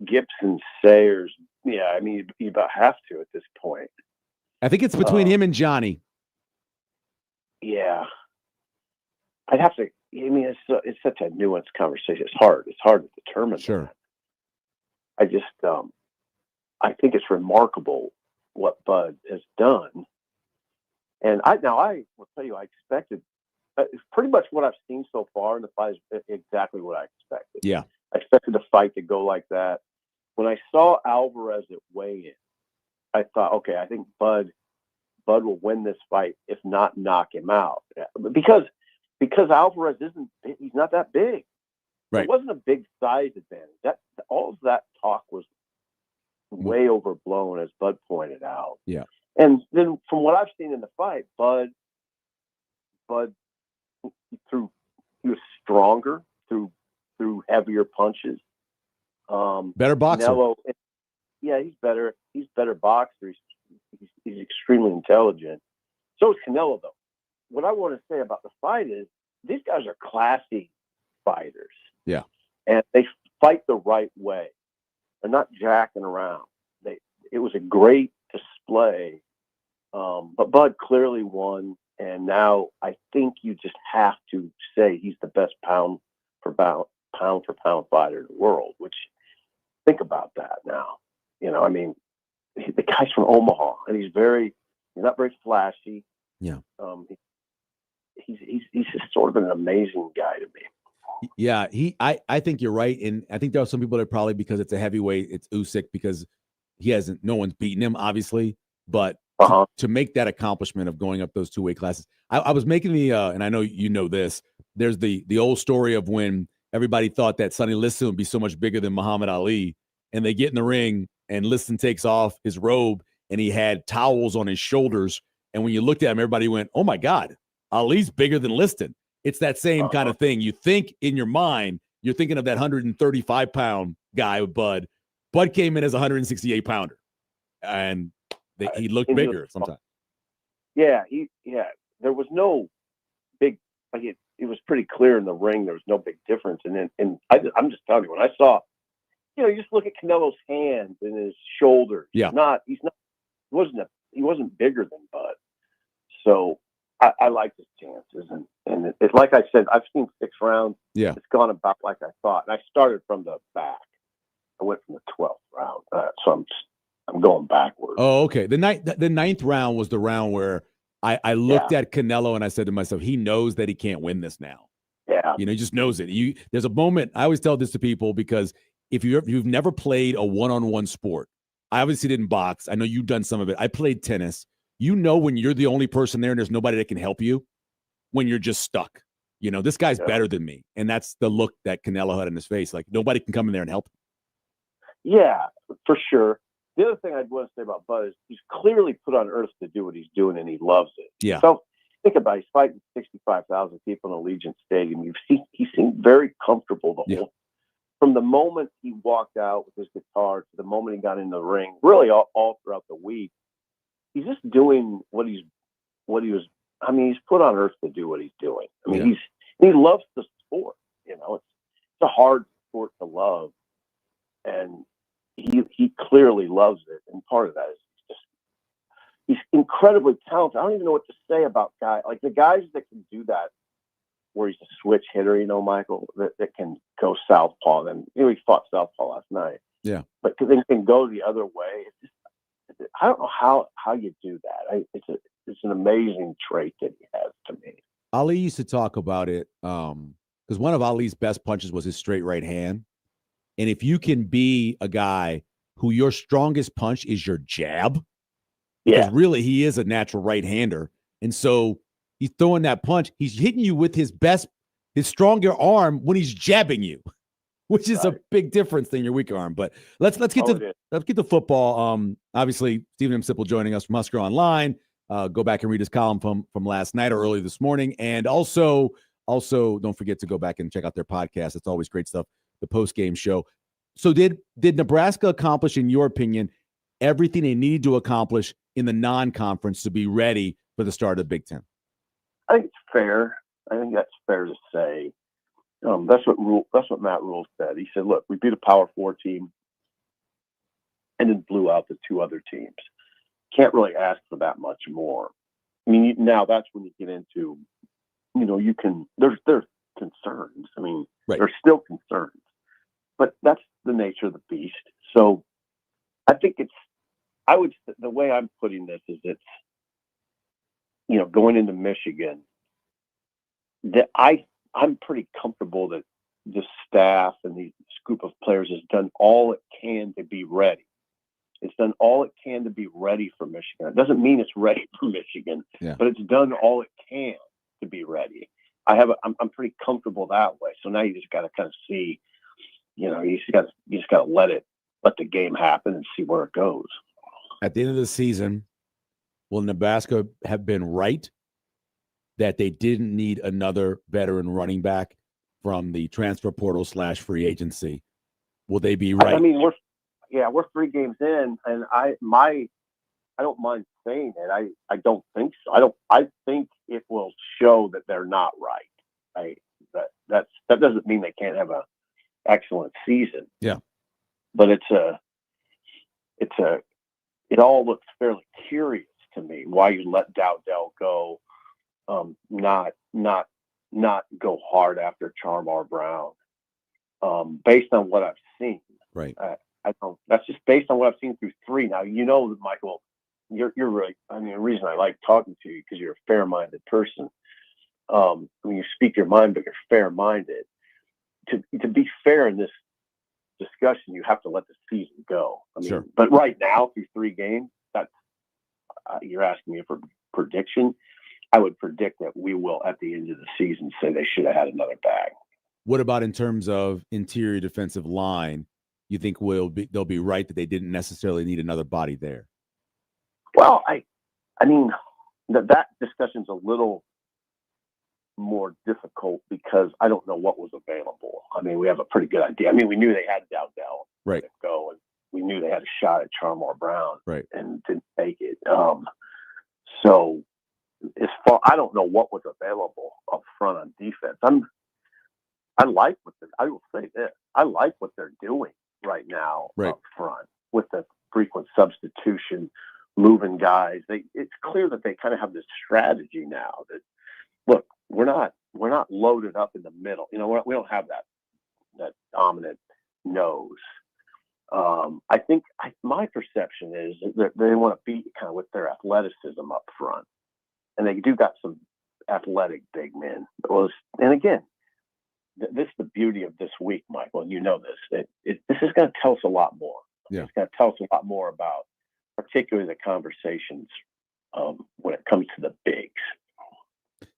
Gibson, Sayers, yeah, I mean, you about have to at this point. I think it's between him and Johnny. Yeah, I'd have to. I mean, it's such a nuanced conversation. It's hard to determine. Sure. That. I just, I think it's remarkable what Bud has done, and I will tell you, I expected. It's pretty much what I've seen so far in the fight is exactly what I expected. Yeah, I expected the fight to go like that. When I saw Alvarez at weigh-in, I thought, okay, I think Bud will win this fight, if not knock him out. Because Alvarez he's not that big. Right. It wasn't a big size advantage. All of that talk was way overblown, as Bud pointed out. Yeah. And then from what I've seen in the fight, Bud he was stronger through heavier punches. Better boxer. Canelo, yeah, he's better. He's better boxer. He's extremely intelligent. So is Canelo, though. What I want to say about the fight is these guys are classy fighters. Yeah. And they fight the right way. They're not jacking around. It was a great display. But Bud clearly won. And now I think you just have to say he's the best pound for pound fighter in the world, which think about that now. You know, I mean, the guy's from Omaha, and he's not very flashy. Yeah. He's just sort of an amazing guy to me. Yeah, I think you're right, and I think there are some people that probably, because it's a heavyweight, it's Usyk, because no one's beaten him, obviously, but to make that accomplishment of going up those 2 weight classes, I was making and I know you know this. There's the old story of when everybody thought that Sonny Liston would be so much bigger than Muhammad Ali, and they get in the ring, and Liston takes off his robe, and he had towels on his shoulders. And when you looked at him, everybody went, "Oh my God, Ali's bigger than Liston." It's that same kind of thing. You think in your mind, you're thinking of that 135-pound guy with Bud. Bud came in as a 168-pounder, and he looked bigger sometimes. Yeah, there was no big. Like it was pretty clear in the ring. There was no big difference. And I'm just telling you, when I saw, you just look at Canelo's hands and his shoulders. Yeah. He wasn't bigger than Bud. So I like his chances. And it, like I said, I've seen 6 rounds. Yeah. It's gone about like I thought. And I started from the back. I went from the 12th round. So I'm going backwards. Oh, okay. The 9th round was the round where I looked at Canelo and I said to myself, he knows that he can't win this now. Yeah. He just knows it. There's a moment, I always tell this to people, because if you've never played a one-on-one sport, I obviously didn't box. I know you've done some of it. I played tennis. You know when you're the only person there and there's nobody that can help you, when you're just stuck. You know, this guy's better than me. And that's the look that Canelo had in his face. Like, nobody can come in there and help him. Yeah, for sure. The other thing I'd want to say about Bud is he's clearly put on earth to do what he's doing, and he loves it. Yeah. So think about it. He's fighting 65,000 people in Allegiant Stadium. He seemed very comfortable from the moment he walked out with his guitar to the moment he got in the ring, really all throughout the week. He's just doing what he was. I mean, he's put on earth to do what he's doing. I mean, he loves the sport. You know, it's a hard sport to love, and he clearly loves it. And part of that is he's incredibly talented. I don't even know what to say about guys like the guys that can do that, where he's a switch hitter. You know, Michael, that can go southpaw. And he fought southpaw last night. Yeah, but they can go the other way. It's just, I don't know how you do that. It's an amazing trait that he has to me. Ali used to talk about it because one of Ali's best punches was his straight right hand. And if you can be a guy who your strongest punch is your jab, because really he is a natural right-hander. And so he's throwing that punch. He's hitting you with his stronger arm when he's jabbing you, which is a big difference than your weaker arm. But let's get to football. Obviously, Stephen M. Sipple joining us from Husker Online. Go back and read his column from last night or early this morning. And also don't forget to go back and check out their podcast. It's always great stuff, the post-game show. So did Nebraska accomplish, in your opinion, everything they needed to accomplish in the non-conference to be ready for the start of the Big Ten? I think it's fair. I think that's fair to say. That's what Matt Rule said. He said, look, we beat a Power 4 team and then blew out the two other teams. Can't really ask for that much more. I mean, now that's when you get into, there's concerns. I mean, there's still concerns, but that's the nature of the beast. So I think the way I'm putting this is it's, going into Michigan, that I'm pretty comfortable that the staff and this group of players has done all it can to be ready. It's done all it can to be ready for Michigan. It doesn't mean it's ready for Michigan, but it's done all it can to be ready. I'm pretty comfortable that way. So now you just got to kind of see, you just got to let the game happen and see where it goes. At the end of the season, will Nebraska have been right that they didn't need another veteran running back from the transfer portal / free agency? Will they be right? I mean, we're 3 games in, and I don't mind saying it. I don't think so. I think it will show that they're not right. That doesn't mean they can't have a excellent season. Yeah. But it all looks fairly curious to me why you let Dowdell go, not go hard after Charmar Brown, based on what I've seen. Right. That's just based on what I've seen through 3. Now, Michael, you're really, I mean, the reason I like talking to you because you're a fair-minded person. You speak your mind, but you're fair-minded. To be fair in this discussion, you have to let the season go. I mean, sure. But right now, through 3 games, that's you're asking me for prediction. I would predict that we will, at the end of the season, say they should have had another bag. What about in terms of interior defensive line? You think they'll be right that they didn't necessarily need another body there? Well, I mean, that discussion's a little more difficult because I don't know what was available. I mean, we have a pretty good idea. I mean, we knew they had Dowdell to go, and we knew they had a shot at Charmar Brown, and didn't take it. So as far, I don't know what was available up front on defense. I will say this. I like what they're doing right now up front with the frequent substitution, moving guys. It's clear that they kind of have this strategy now that, look, we're not loaded up in the middle. We don't have that dominant nose. I think my perception is that they want to beat kind of with their athleticism up front, and they do got some athletic big men. And again, this is the beauty of this week, Michael, and you know this. This is going to tell us a lot more. Yeah. It's going to tell us a lot more about, particularly the conversations when it comes to the bigs.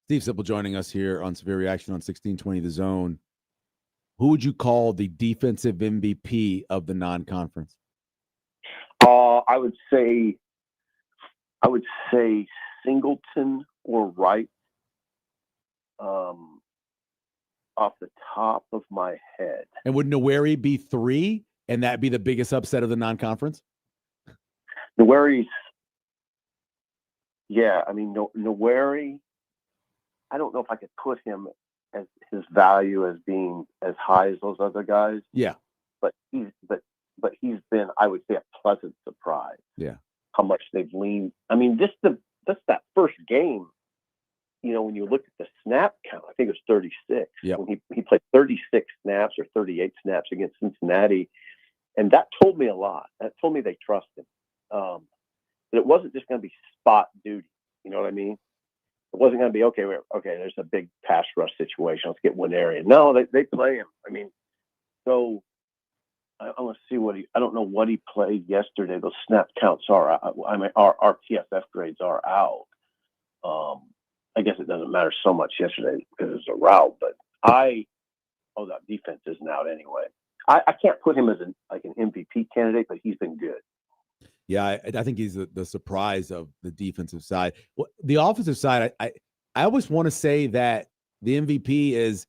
Steve Sipple joining us here on Severe Reaction on 1620 The Zone. Who would you call the defensive MVP of the non-conference? I would say Singleton or Wright. Off the top of my head. And would Noweri be 3, and that be the biggest upset of the non-conference? Noweri's, yeah. I mean, Noweri. I don't know if I could put him as his value as being as high as those other guys. Yeah, but he's been, I would say, a pleasant surprise. Yeah, how much they've leaned. I mean, just that first game. You know, when you look at the snap count, I think it was 36. Yep. When he played 36 snaps or 38 snaps against Cincinnati, and that told me a lot. That told me they trust him. But it wasn't just going to be spot duty. You know what I mean? It wasn't going to be okay. There's a big pass rush situation. Let's get one area. No, they play him. I mean, so I want to see I don't know what he played yesterday. Those snap counts are out. I mean, our PFF grades are out. I guess it doesn't matter so much yesterday because it's a rout, but that defense isn't out anyway. I can't put him as an MVP candidate, but he's been good. Yeah, I think he's the surprise of the defensive side. Well, the offensive side, I always want to say that the MVP is,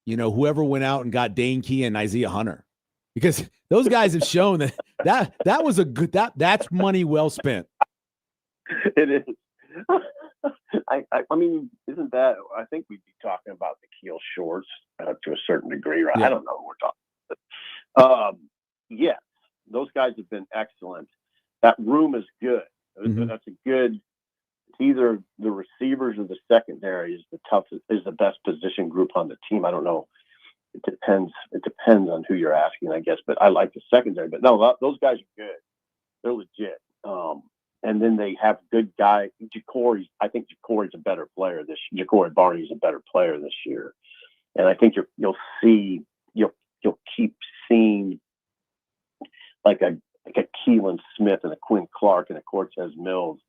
whoever went out and got Dane Key and Isaiah Hunter, because those guys have shown that was a good that's money well spent. It is. I mean, isn't that? I think we'd be talking about the Keel Shorts to a certain degree, right? Yeah. I don't know what we're talking about. Yes, those guys have been excellent. That room is good. Mm-hmm. That's a good. It's either the receivers or the secondary is the best position group on the team. I don't know. It depends. It depends on who you're asking, I guess. But I like the secondary. But no, those guys are good. They're legit. And then they have good guy Ja'Cory. I think Ja'Cory's a better player this year. Ja'Cory Barney's a better player this year, and I think you'll keep seeing like a Keelan Smith and a Quinn Clark and a Cortez Mills.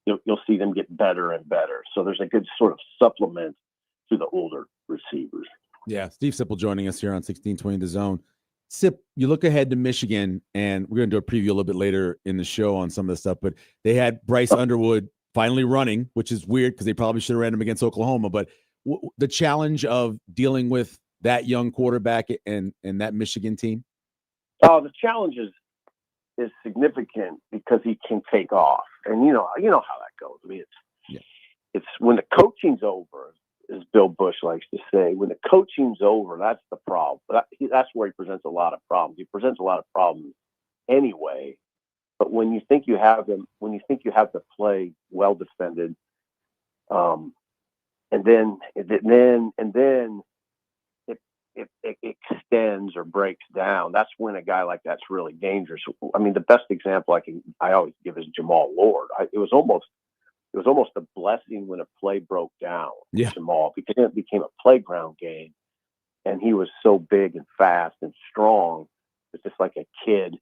You'll see them get better and better. So there's a good sort of supplement to the older receivers. Yeah, Steve Sipple joining us here on 1620 The Zone. Sip, you look ahead to Michigan, and we're going to do a preview a little bit later in the show on some of this stuff, but they had Bryce Underwood finally running, which is weird because they probably should have ran him against Oklahoma, but the challenge of dealing with that young quarterback and that Michigan team? The challenge is significant because he can take off, and you know how that goes. I mean, it's when the coaching's over, as Bill Bush likes to say, when the coaching's over, that's the problem. That's where he presents a lot of problems. He presents a lot of problems anyway. But when you think you have them, when you think you have the play well defended, and then it extends or breaks down, that's when a guy like that's really dangerous. I mean, the best example I always give is Jamal Lord. It was almost a blessing when a play broke down. Yeah. Jamal, because it became a playground game, and he was so big and fast and strong. It's just like a kid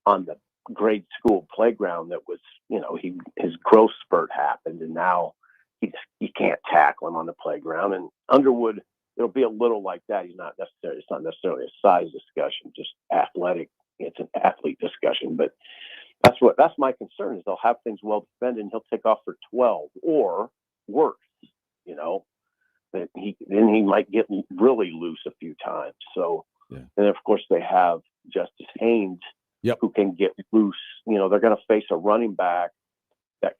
on the grade school playground that was, his growth spurt happened, and now you can't tackle him on the playground. And Underwood, it'll be a little like that. It's not necessarily a size discussion, just athletic. It's an athlete discussion, but that's my concern is they'll have things well defended and he'll take off for 12 or worse, that he might get really loose a few times. So, And of course they have Justice Haynes, who can get loose. They're going to face a running back that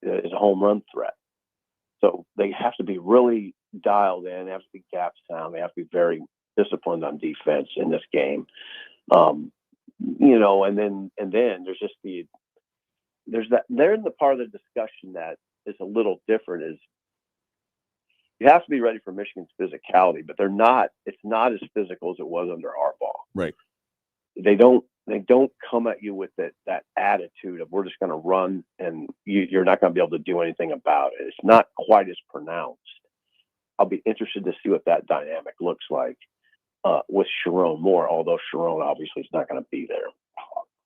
is a home run threat. So they have to be really dialed in. They have to be gap sound. They have to be very disciplined on defense in this game. And then there's just they're in the part of the discussion that is a little different is you have to be ready for Michigan's physicality, but it's not as physical as it was under Harbaugh. Right. They don't come at you with that attitude of we're just going to run and you're not going to be able to do anything about it. It's not quite as pronounced. I'll be interested to see what that dynamic looks like with Sharon Moore, although Sharon obviously is not going to be there.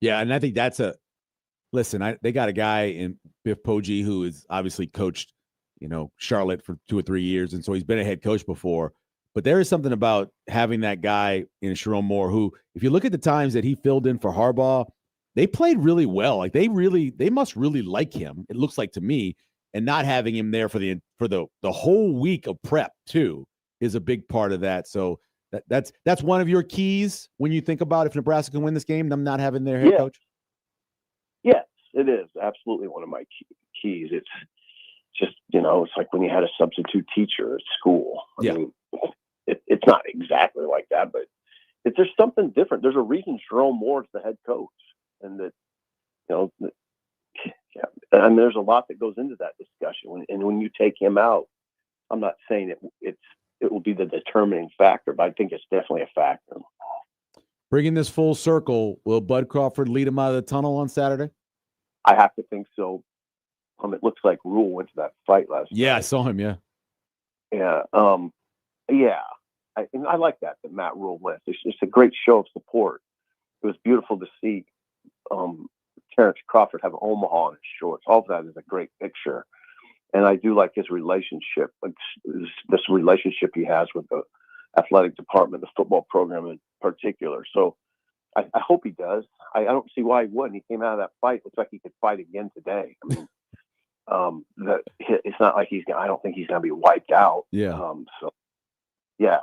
Yeah, and I think that's they got a guy in Biff Poggi who is obviously coached, Charlotte for 2 or 3 years, and so he's been a head coach before. But there is something about having that guy in Sharon Moore who, if you look at the times that he filled in for Harbaugh, they played really well. Like they must really like him. It looks like to me, and not having him there for the whole week of prep too is a big part of that. So that's one of your keys when you think about if Nebraska can win this game, them not having their head coach. Yes, it is absolutely one of my keys. It's just it's like when you had a substitute teacher at school. I mean, it's not exactly like that, but there's something different. There's a reason Jerome Moore's the head coach, and that I mean, there's a lot that goes into that discussion. And when you take him out, I'm not saying it will be the determining factor, but I think it's definitely a factor. Bringing this full circle, will Bud Crawford lead him out of the tunnel on Saturday? I have to think so. It looks like Rule went to that fight last night. Yeah, I saw him. Yeah. Yeah. Yeah. I like that Matt Rule went. It's a great show of support. It was beautiful to see Terrence Crawford have Omaha in his shorts. All of that is a great picture. And I do like his relationship, this relationship he has with the athletic department, the football program in particular. So I hope he does. I don't see why he wouldn't. He came out of that fight. Looks like he could fight again today. I mean, it's not like I don't think he's going to be wiped out. Yeah. So yeah,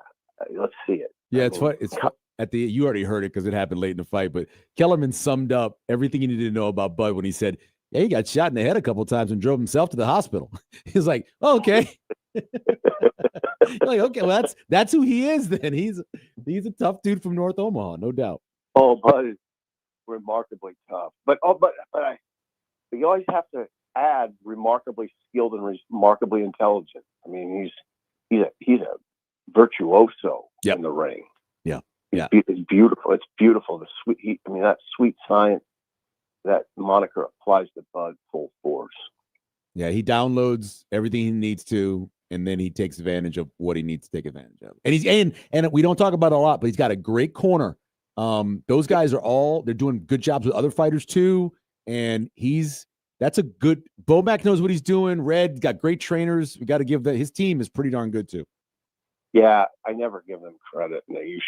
let's see it. Yeah, it's fun. It's fun. You already heard it because it happened late in the fight, but Kellerman summed up everything you needed to know about Bud when he said, "Yeah, he got shot in the head a couple of times and drove himself to the hospital." He's like, oh, "Okay." Like, okay, well, that's who he is. Then he's a tough dude from North Omaha, no doubt. Oh, Bud is remarkably tough, but you always have to add remarkably skilled and remarkably intelligent. I mean, he's a virtuoso in the ring. Yeah, it's beautiful. It's beautiful. That sweet science, that moniker applies to Bud full force. Yeah, he downloads everything he needs to, and then he takes advantage of what he needs to take advantage of. And we don't talk about it a lot, but he's got a great corner. Those guys they're doing good jobs with other fighters too, and that's a good. Bomack knows what he's doing. Red got great trainers. We got to give his team is pretty darn good too. Yeah, I never give them credit. You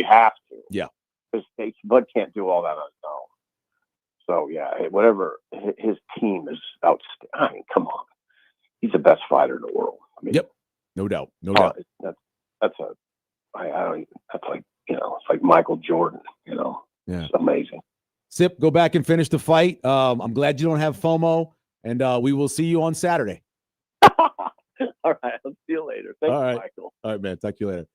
have to. Yeah, because Bud can't do all that on his own. So yeah, whatever his team is outstanding. I mean, come on, he's the best fighter in the world. I mean, yep, no doubt, no doubt. That's it's like Michael Jordan. Yeah, it's amazing. Sip, go back and finish the fight. I'm glad you don't have FOMO, and we will see you on Saturday. All right, I'll see you later. Thank you, Michael. All right, man. Talk to you later.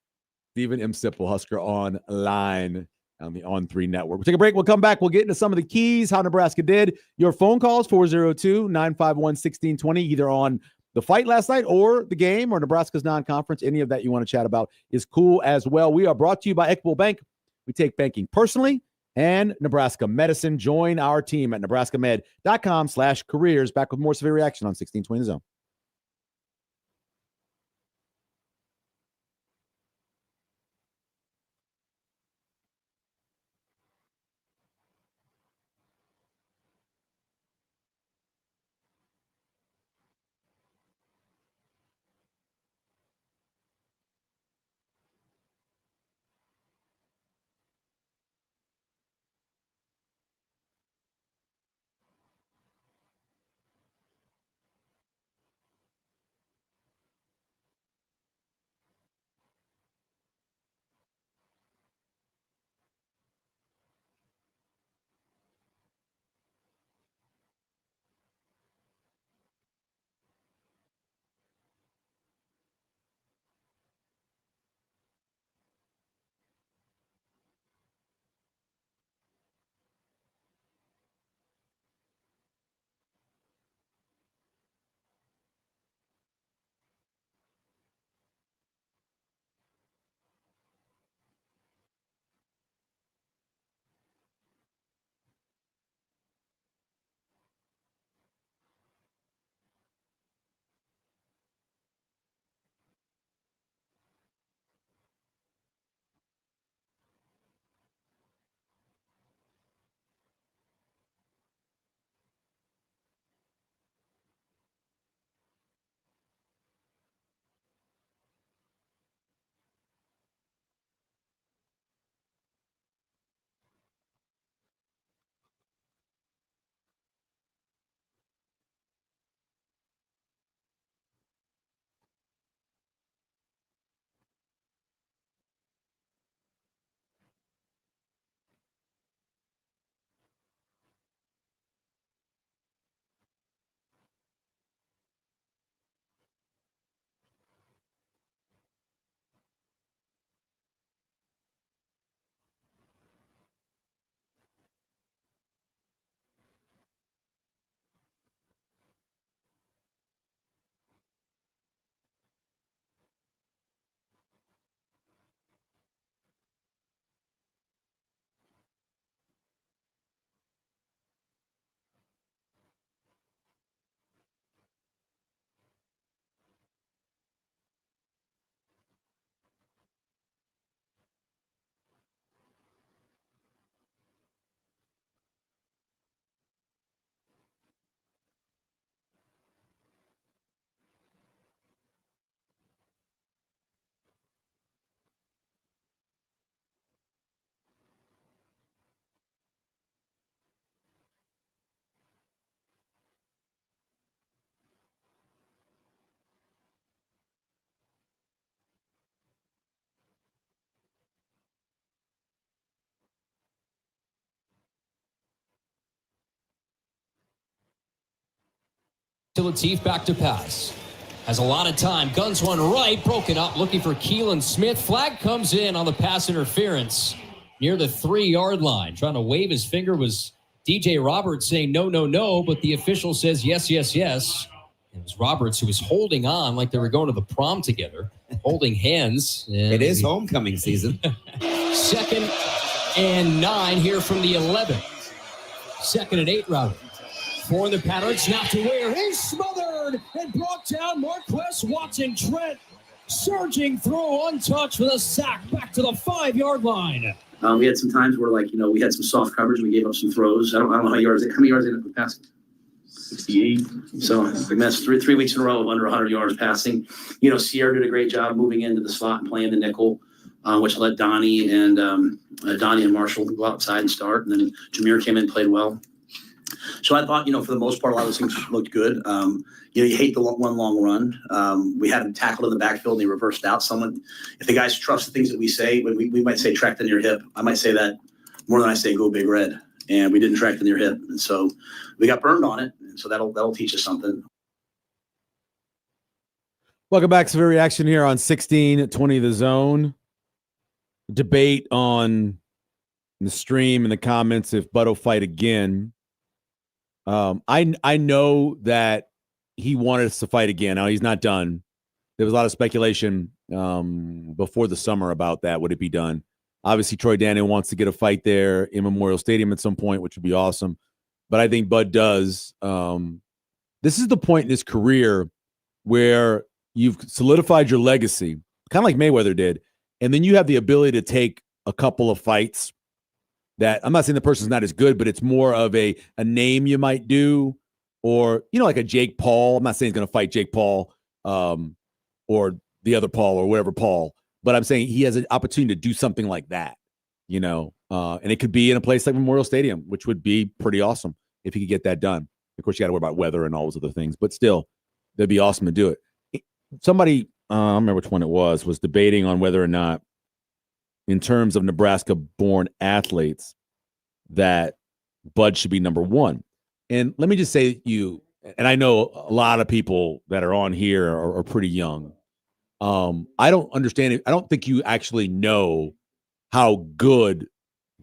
Stephen M. Sipple, Husker Online on the On3 Network. We'll take a break. We'll come back. We'll get into some of the keys, how Nebraska did. Your phone calls, 402-951-1620, either on the fight last night or the game or Nebraska's non-conference. Any of that you want to chat about is cool as well. We are brought to you by Equitable Bank. We take banking personally, and Nebraska Medicine. Join our team at nebraskamed.com/careers. Back with more Severe Reaction on 1620 The Zone. Latif back to pass. Has a lot of time. Guns one right. Broken up. Looking for Keelan Smith. Flag comes in on the pass interference near the 3-yard line. Trying to wave his finger was DJ Roberts saying no, no, no. But the official says yes, yes, yes. It was Roberts who was holding on like they were going to the prom together. Holding hands. It is homecoming season. 2nd and 9 here from the 11. 2nd and 8 route. 4 in the pattern. Snap to Ware. He's smothered and brought down. Marquez Watson Trent surging through untouched with a sack back to the 5-yard line. We had some times where, we had some soft coverage. We gave up some throws. I don't know how many yards they ended up passing. 68. So we missed three weeks in a row of under 100 yards passing. Sierra did a great job moving into the slot and playing the nickel, which let Donnie and Marshall go outside and start. And then Jameer came in and played well. So I thought, for the most part, a lot of those things looked good. You hate the one long run. We had him tackled in the backfield and he reversed out. If the guys trust the things that we say, we might say track in your hip. I might say that more than I say go big red. And we didn't track in your hip. And so we got burned on it. And so that'll teach us something. Welcome back to the reaction here on 1620 The Zone. Debate on the stream and the comments if Bud will fight again. I know that he wanted us to fight again. Now he's not done. There was a lot of speculation before the summer about that. Would it be done? Obviously, Troy Daniel wants to get a fight there in Memorial Stadium at some point, which would be awesome. But I think Bud does. This is the point in his career where you've solidified your legacy, kind of like Mayweather did, and then you have the ability to take a couple of fights that I'm not saying the person's not as good, but it's more of a name you might do, or, like a Jake Paul. I'm not saying he's going to fight Jake Paul or the other Paul or whatever Paul, but I'm saying he has an opportunity to do something like that, and it could be in a place like Memorial Stadium, which would be pretty awesome if he could get that done. Of course, you got to worry about weather and all those other things, but still, that'd be awesome to do it. Somebody, I don't remember which one it was debating on whether or not, in terms of Nebraska-born athletes, that Bud should be number one. And let me just say and I know a lot of people that are on here are pretty young. I don't understand it. I don't think you actually know how good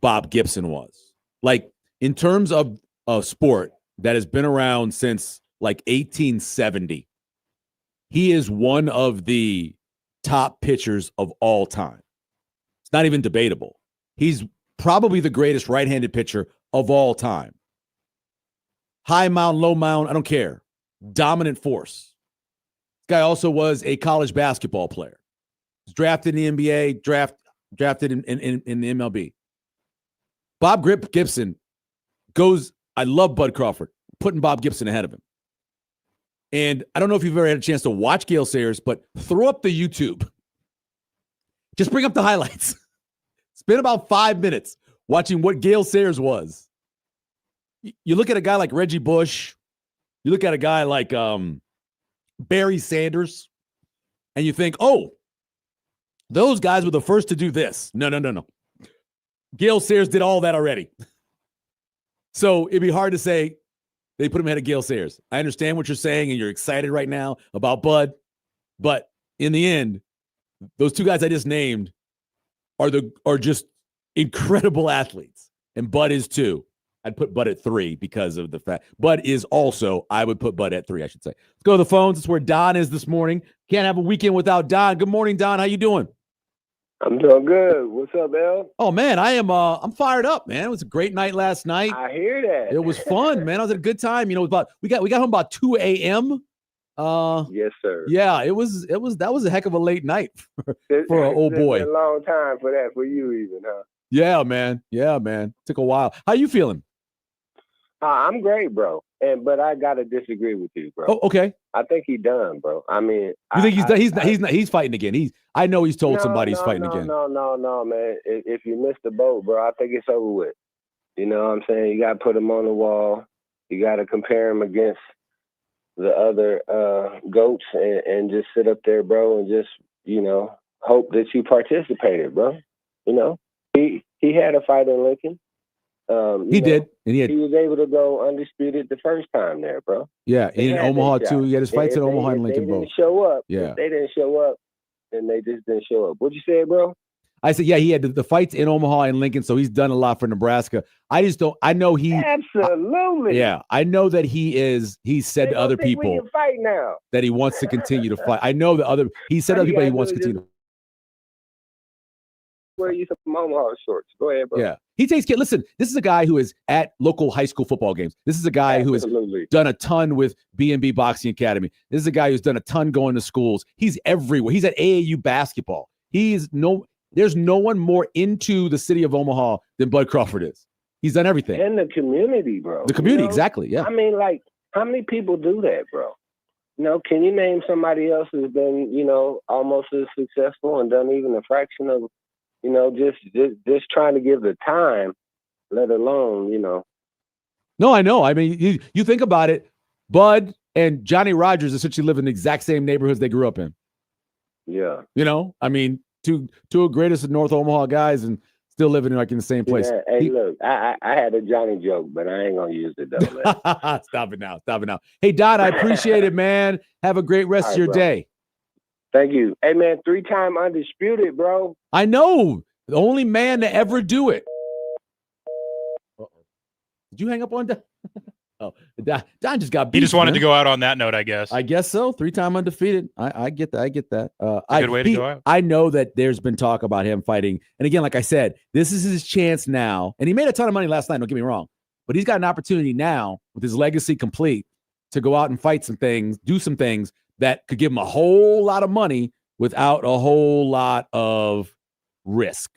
Bob Gibson was. Like, in terms of a sport that has been around since 1870, he is one of the top pitchers of all time. It's not even debatable. He's probably the greatest right-handed pitcher of all time. High mound, low mound, I don't care. Dominant force. This guy also was a college basketball player. He was drafted in the NBA, drafted in the MLB. Bob Gibson goes, I love Bud Crawford, putting Bob Gibson ahead of him. And I don't know if you've ever had a chance to watch Gale Sayers, but throw up the YouTube. Just bring up the highlights. Spend about 5 minutes watching what Gale Sayers was. You look at a guy like Reggie Bush. You look at a guy like Barry Sanders. And you think, oh, those guys were the first to do this. No. Gale Sayers did all that already. So it'd be hard to say they put him ahead of Gale Sayers. I understand what you're saying, and you're excited right now about Bud. But in the end, those two guys I just named are just incredible athletes. And Bud is too. I'd put Bud at 3 because of the fact. Bud is also, I would put Bud at 3, I should say. Let's go to the phones. It's where Don is this morning. Can't have a weekend without Don. Good morning, Don. How you doing? I'm doing good. What's up, Al? Oh, man, I'm fired up, man. It was a great night last night. I hear that. It was fun, man. I was at a good time. We got home about 2 a.m. Yes, sir. Yeah, that was a heck of a late night for an old boy. It's been a long time for that for you, even, huh? Yeah, man. Took a while. How you feeling? I'm great, bro. But I gotta disagree with you, bro. Oh, okay. I think he's done, bro. I mean, you think he's done? He's fighting again. I know he's told somebody he's fighting again. No, man. If you missed the boat, bro, I think it's over with. You know what I'm saying? You gotta put him on the wall. You gotta compare him against the other goats and just sit up there, bro, and just, hope that you participated, bro. He had a fight in Lincoln. He did, and he was able to go undisputed the first time there, bro. Yeah, in Omaha too. He had his fights in Omaha and Lincoln both. Show up. Yeah, if they didn't show up, then they just didn't show up. What'd you say, bro? I said, yeah, he had the fights in Omaha and Lincoln, so he's done a lot for Nebraska. I just don't. I know he absolutely. I know that he said to other people we can fight now. that he wants to continue to fight. I know he said to other people he wants to continue to wear you some Omaha shorts. Go ahead, bro. Yeah. He takes care. Listen, this is a guy who is at local high school football games. This is a guy who has done a ton with B&B Boxing Academy. This is a guy who's done a ton going to schools. He's everywhere. He's at AAU basketball. There's no one more into the city of Omaha than Bud Crawford is. He's done everything. And the community, bro. The community, exactly. Yeah. I mean, like, how many people do that, bro? Can you name somebody else who's been, almost as successful and done even a fraction of, just trying to give the time, let alone, No, I know. I mean, you think about it, Bud and Johnny Rogers essentially live in the exact same neighborhoods they grew up in. Yeah. I mean, two greatest North Omaha guys and still living in the same place. Yeah, hey, look, I had a Johnny joke, but I ain't gonna use it though. Stop it now. Hey, Don, I appreciate it, man. Have a great rest of your day. Thank you. Hey, man, 3-time undisputed, bro. I know. The only man to ever do it. Uh-oh. Did you hang up on Don? Oh, Don just got beat. He just wanted to go out on that note, I guess. I guess so. 3-time undefeated. I get that. Good way to go out. I know that there's been talk about him fighting. And again, like I said, this is his chance now. And he made a ton of money last night, don't get me wrong. But he's got an opportunity now with his legacy complete to go out and fight some things, do some things that could give him a whole lot of money without a whole lot of risk.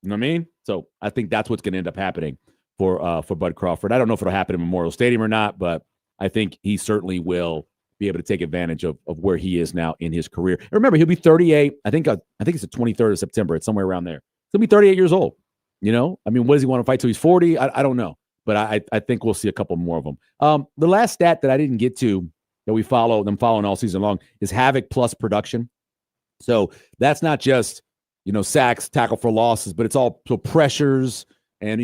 You know what I mean? So I think that's what's going to end up happening for Bud Crawford. I don't know if it'll happen in Memorial Stadium or not, but I think he certainly will be able to take advantage of where he is now in his career. And remember, he'll be 38. I think it's the 23rd of September. It's somewhere around there. He'll be 38 years old. I mean, what does he want to fight till he's 40? I don't know. But I think we'll see a couple more of them. The last stat that I didn't get to that we following all season long is Havoc plus production. So that's not just, sacks, tackle for losses, but it's also pressures and,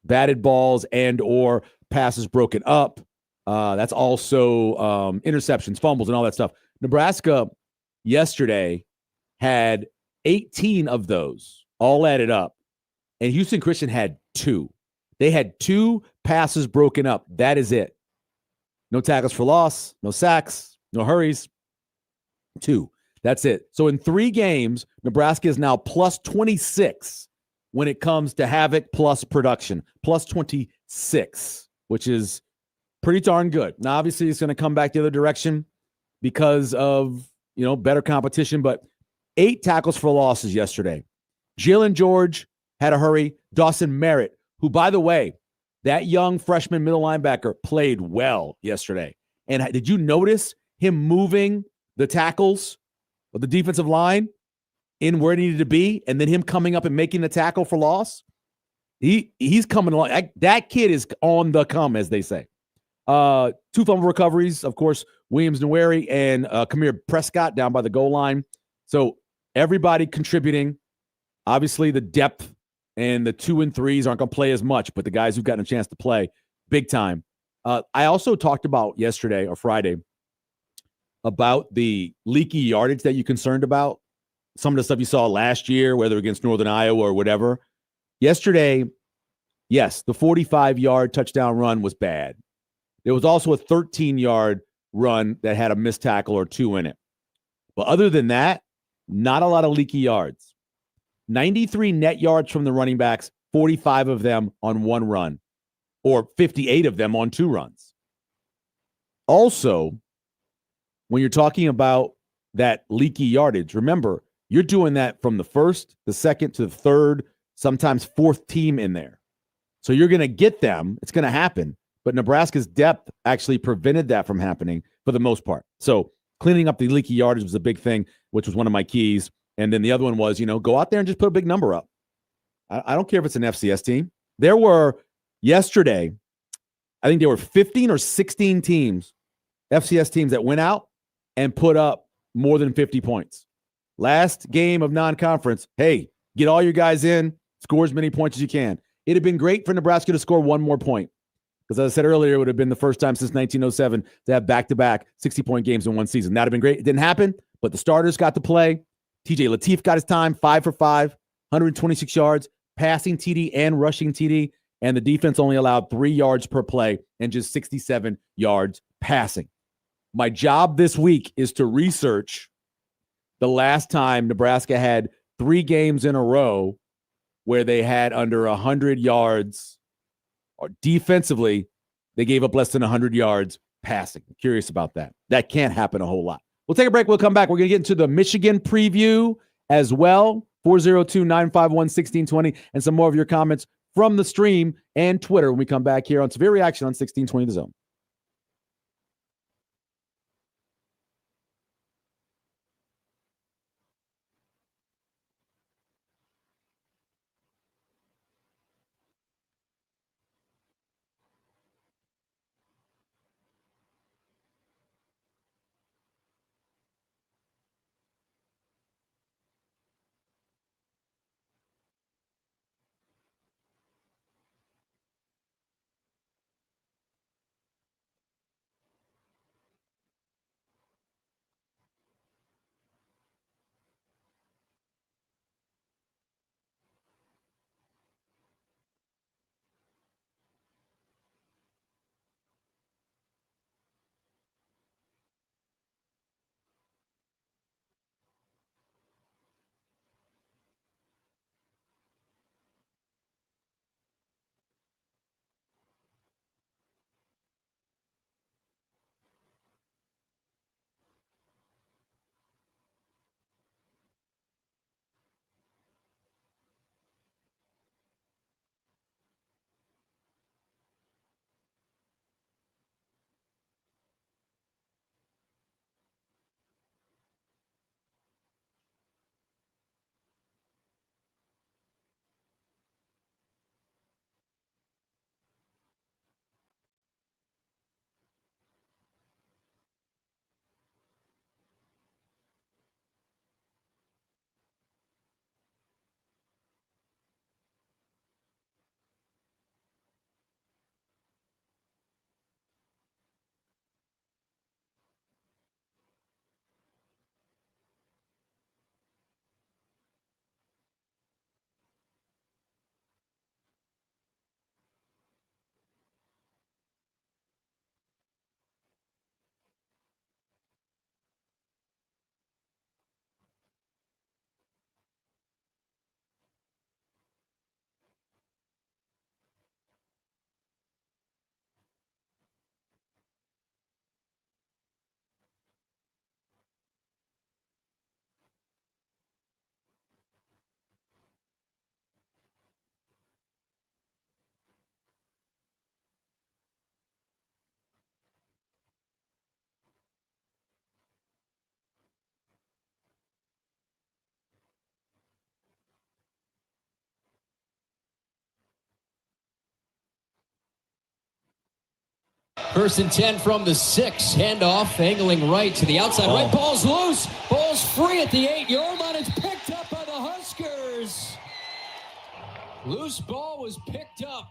batted balls and or passes broken up. That's also interceptions, fumbles, and all that stuff. Nebraska yesterday had 18 of those all added up. And Houston Christian had 2. They had 2 passes broken up. That is it. No tackles for loss, no sacks, no hurries. 2. That's it. So in 3 games, Nebraska is now plus 26 when it comes to Havoc plus production. Plus 26, which is pretty darn good. Now, obviously, it's going to come back the other direction because of, better competition. But 8 tackles for losses yesterday. Jalen George had a hurry. Dawson Merritt, who, by the way, that young freshman middle linebacker played well yesterday. And did you notice him moving the tackles of the defensive line in where it needed to be, and then him coming up and making the tackle for loss? He's coming along. That kid is on the come, as they say. 2 fumble recoveries, of course, Williams Nweri and Kamir Prescott down by the goal line. So everybody contributing. Obviously, the depth and the 2 and 3s aren't going to play as much, but the guys who've gotten a chance to play big time. I also talked about yesterday or Friday about the leaky yardage that you're concerned about. Some of the stuff you saw last year, whether against Northern Iowa or whatever. Yesterday, yes, the 45-yard touchdown run was bad. There was also a 13-yard run that had a missed tackle or 2 in it. But other than that, not a lot of leaky yards. 93 net yards from the running backs, 45 of them on 1 run, or 58 of them on 2 runs. Also, when you're talking about that leaky yardage, remember, you're doing that from the 1st, the 2nd to the 3rd, sometimes 4th team in there. So you're going to get them. It's going to happen. But Nebraska's depth actually prevented that from happening for the most part. So cleaning up the leaky yardage was a big thing, which was one of my keys. And then the other one was, go out there and just put a big number up. I don't care if it's an FCS team. There were, yesterday, I think there were 15 or 16 teams, FCS teams, that went out and put up more than 50 points. Last game of non-conference, hey, Get all your guys in, score as many points as you can. It'd have been great for Nebraska to score one more point. Because as I said earlier, it would have been the first time since 1907 to have back-to-back 60-point games in one season. That would have been great. It didn't happen, but the starters got to play. TJ Lateef got his time, 5 for 5, 126 yards, passing TD and rushing TD, and the defense only allowed 3 yards per play and just 67 yards passing. My job this week is to research the last time Nebraska had 3 games in a row where they had under 100 yards or defensively, they gave up less than 100 yards passing. I'm curious about that. That can't happen a whole lot. We'll take a break. We'll come back. We're going to get into the Michigan preview as well. 402-951-1620 and some more of your comments from the stream and Twitter when we come back here on Severe Reaction on 1620 The Zone. First and 10 from the 6. Handoff, angling right to the outside. Right, ball's loose. Ball's free at the 8-yard line. It's picked up by the Huskers. Loose ball was picked up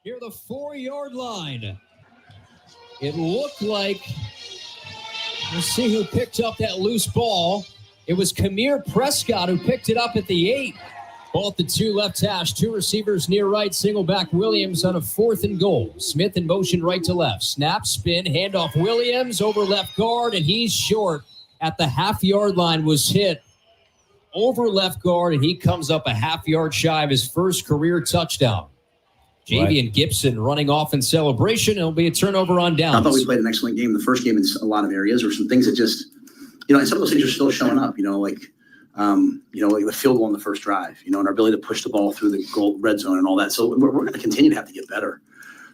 near the 4-yard line. It looked like, let's see who picked up that loose ball. It was Kamir Prescott who picked it up at the 8. Ball at the 2 left hash, 2 receivers near right, single back Williams on a 4th and goal. Smith in motion right to left. Snap, spin, handoff Williams over left guard, and he's short at the half-yard line, was hit over left guard, and he comes up a half-yard shy of his first career touchdown. Javian Gibson running off in celebration. It'll be a turnover on downs. I thought we played an excellent game. The first game in a lot of areas, or some things that just, and some of those things are still showing up, like the field goal in the first drive, and our ability to push the ball through the red zone and all that. So we're going to continue to have to get better.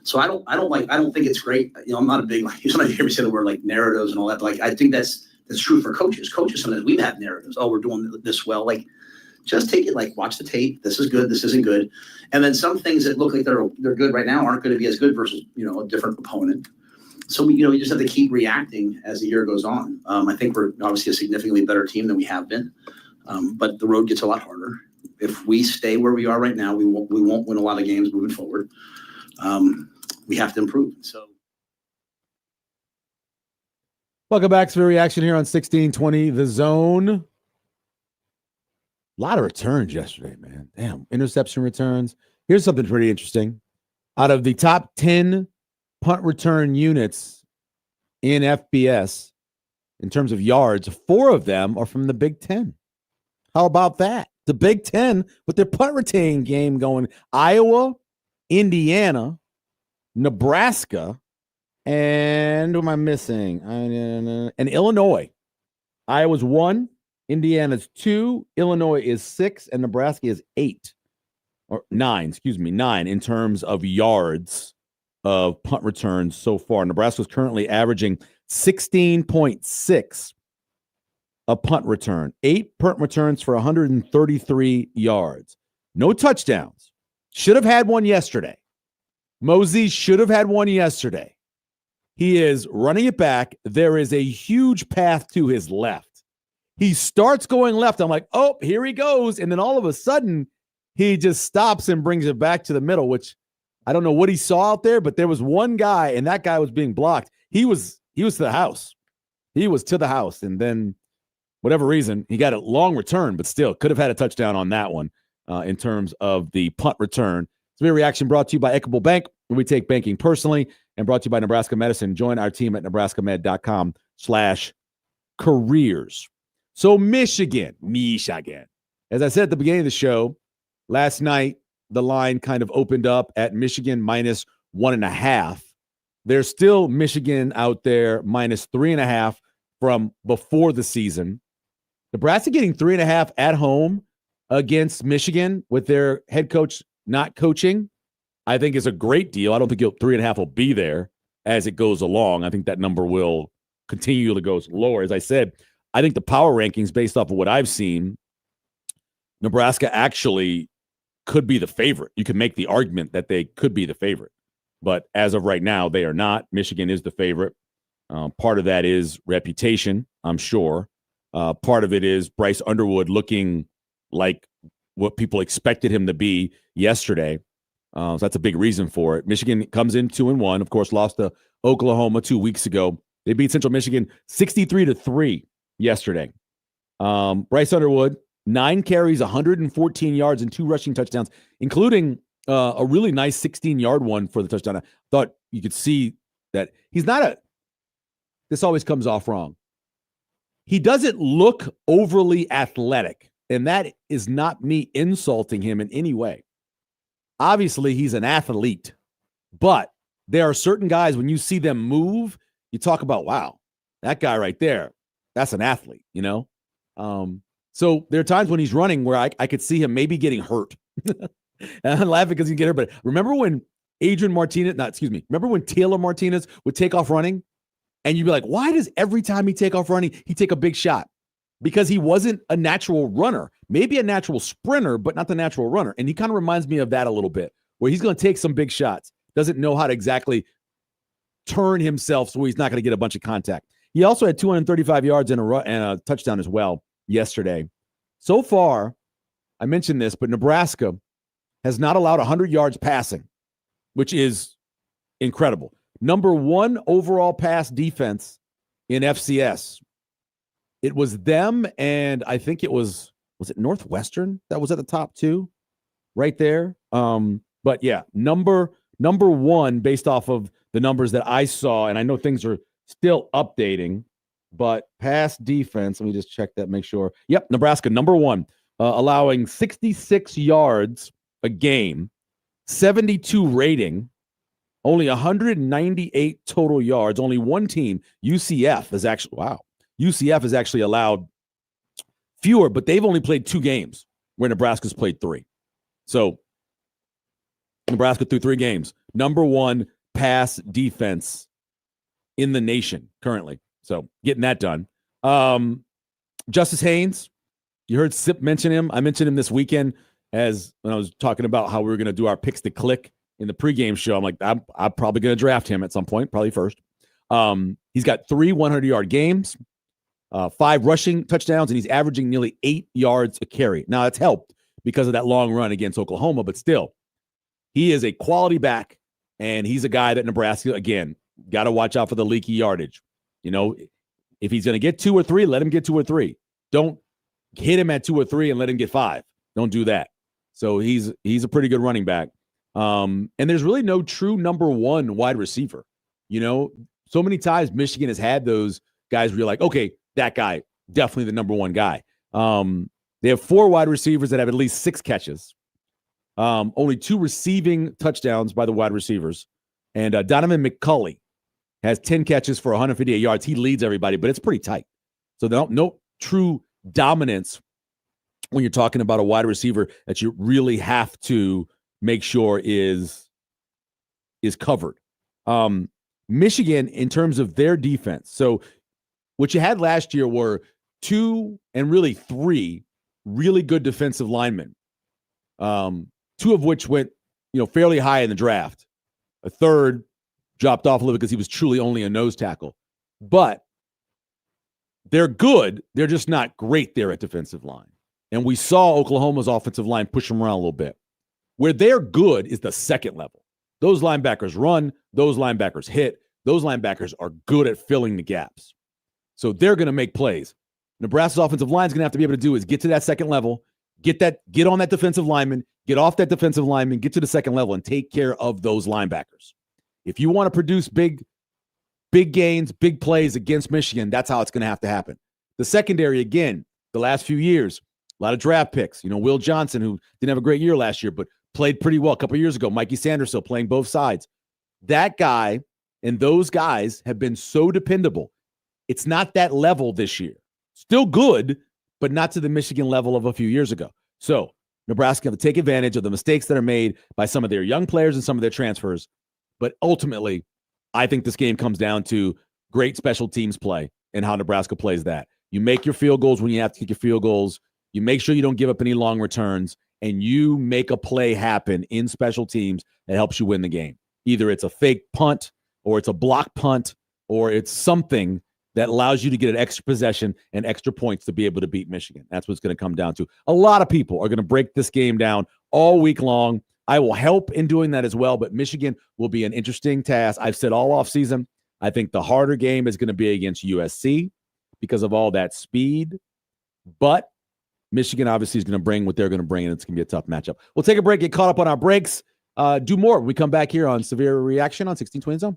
So I don't think it's great. I'm not a big, sometimes you hear me say the word like narratives and all that, but I think that's true for coaches. Coaches, sometimes we've had narratives. Oh, we're doing this well. Just take it, watch the tape. This is good. This isn't good. And then some things that look like they're good right now aren't going to be as good versus, a different opponent. So we just have to keep reacting as the year goes on. I think we're obviously a significantly better team than we have been. But the road gets a lot harder. if we stay where we are right now, we won't win a lot of games moving forward. We have to improve. So. Welcome back to the reaction here on 1620 The Zone. A lot of returns yesterday, man. Damn, interception returns. Here's something pretty interesting. Out of the top 10 punt return units in FBS, in terms of yards, 4 of them are from the Big Ten. How about that? The Big Ten with their punt return game going. Iowa, Indiana, Nebraska, and who am I missing? And Illinois. Iowa's 1, Indiana's 2, Illinois is 6, and Nebraska is 8. Or 9 in terms of yards of punt returns so far. Nebraska is currently averaging 16.6 a punt return. 8 punt returns for 133 yards. No touchdowns. Should have had one yesterday. Mosey should have had one yesterday. He is running it back. There is a huge path to his left. He starts going left. I'm like, oh, here he goes. And then all of a sudden, he just stops and brings it back to the middle, which I don't know what he saw out there, but there was one guy, and that guy was being blocked. He was to the house. He was to the house. And then, whatever reason, he got a long return, but still could have had a touchdown on that one in terms of the punt return. Severe Reaction brought to you by Equitable Bank, where we take banking personally, and brought to you by Nebraska Medicine. Join our team at nebraskamed.com/careers. So Michigan. As I said at the beginning of the show, last night, the line kind of opened up at Michigan minus 1.5. There's still Michigan out there minus 3.5 from before the season. Nebraska getting 3.5 at home against Michigan with their head coach not coaching, I think is a great deal. I don't think 3.5 will be there as it goes along. I think that number will continue to go lower. As I said, I think the power rankings, based off of what I've seen, Nebraska actually could be the favorite. You can make the argument that they could be the favorite. But as of right now, they are not. Michigan is the favorite. Part of that is reputation, I'm sure. Part of it is Bryce Underwood looking like what people expected him to be yesterday. So that's a big reason for it. Michigan comes in 2-1. Of course, lost to Oklahoma 2 weeks ago. They beat Central Michigan 63-3 yesterday. Bryce Underwood, 9 carries, 114 yards, and 2 rushing touchdowns, including a really nice 16-yard one for the touchdown. I thought you could see that he's not this always comes off wrong. He doesn't look overly athletic, and that is not me insulting him in any way. Obviously, he's an athlete, but there are certain guys, when you see them move, you talk about, wow, that guy right there, that's an athlete, you know? So there are times when he's running where I could see him maybe getting hurt. And I'm laughing because he get hurt. But remember when remember when Taylor Martinez would take off running? And you'd be like, why does every time he take off running, he take a big shot? Because he wasn't a natural runner. Maybe a natural sprinter, but not the natural runner. And he kind of reminds me of that a little bit, where he's going to take some big shots. Doesn't know how to exactly turn himself so he's not going to get a bunch of contact. He also had 235 yards and a touchdown as well yesterday. So far, I mentioned this, but Nebraska has not allowed 100 yards passing, which is incredible. Number 1 overall pass defense in FCS. It was them, and I think it was it Northwestern that was at the top 2 right there? But yeah, number 1 based off of the numbers that I saw, and I know things are still updating, but pass defense, let me just check that, make sure. Yep, Nebraska, number 1, allowing 66 yards a game, 72 rating, only 198 total yards. Only one team, UCF, has actually allowed fewer, but they've only played 2 games where Nebraska's played 3. So Nebraska through 3 games. Number 1 pass defense in the nation currently. So getting that done. Justice Haynes, you heard Sip mention him. I mentioned him this weekend as when I was talking about how we were going to do our picks to click in the pregame show. I'm like, I'm probably going to draft him at some point, probably first. He's got 3 100-yard games, 5 rushing touchdowns, and he's averaging nearly 8 yards a carry. Now, that's helped because of that long run against Oklahoma, but still, he is a quality back, and he's a guy that Nebraska, again, got to watch out for the leaky yardage. You know, if he's going to get 2 or 3, let him get 2 or 3. Don't hit him at 2 or 3 and let him get 5. Don't do that. So he's a pretty good running back. And there's really no true number 1 wide receiver. You know, so many times Michigan has had those guys where you're like, okay, that guy, definitely the number 1 guy. They have 4 wide receivers that have at least 6 catches. Only 2 receiving touchdowns by the wide receivers. And Donovan McCulley has 10 catches for 158 yards. He leads everybody, but it's pretty tight. So no true dominance when you're talking about a wide receiver that you really have to make sure is covered. Michigan, in terms of their defense, so what you had last year were 2 and really 3 really good defensive linemen, 2 of which went, fairly high in the draft. A third dropped off a little because he was truly only a nose tackle. But they're good. They're just not great there at defensive line. And we saw Oklahoma's offensive line push them around a little bit. Where they're good is the second level. Those linebackers run. Those linebackers hit. Those linebackers are good at filling the gaps. So they're going to make plays. Nebraska's offensive line is going to have to be able to do is get to that second level, get on that defensive lineman, get off that defensive lineman, get to the second level, and take care of those linebackers. If you want to produce big gains, big plays against Michigan, that's how it's going to have to happen. The secondary, again, the last few years, a lot of draft picks. Will Johnson, who didn't have a great year last year, but played pretty well a couple of years ago. Mikey Sanderson playing both sides. That guy and those guys have been so dependable. It's not that level this year. Still good, but not to the Michigan level of a few years ago. So Nebraska have to take advantage of the mistakes that are made by some of their young players and some of their transfers. But ultimately, I think this game comes down to great special teams play and how Nebraska plays that. You make your field goals when you have to kick your field goals. You make sure you don't give up any long returns, and you make a play happen in special teams that helps you win the game. Either it's a fake punt, or it's a block punt, or it's something that allows you to get an extra possession and extra points to be able to beat Michigan. That's what's going to come down to. A lot of people are going to break this game down all week long. I will help in doing that as well, but Michigan will be an interesting task. I've said all offseason, I think the harder game is going to be against USC because of all that speed. But Michigan obviously is going to bring what they're going to bring, and it's going to be a tough matchup. We'll take a break, get caught up on our breaks, do more when we come back here on Severe Reaction on 1620 Zone.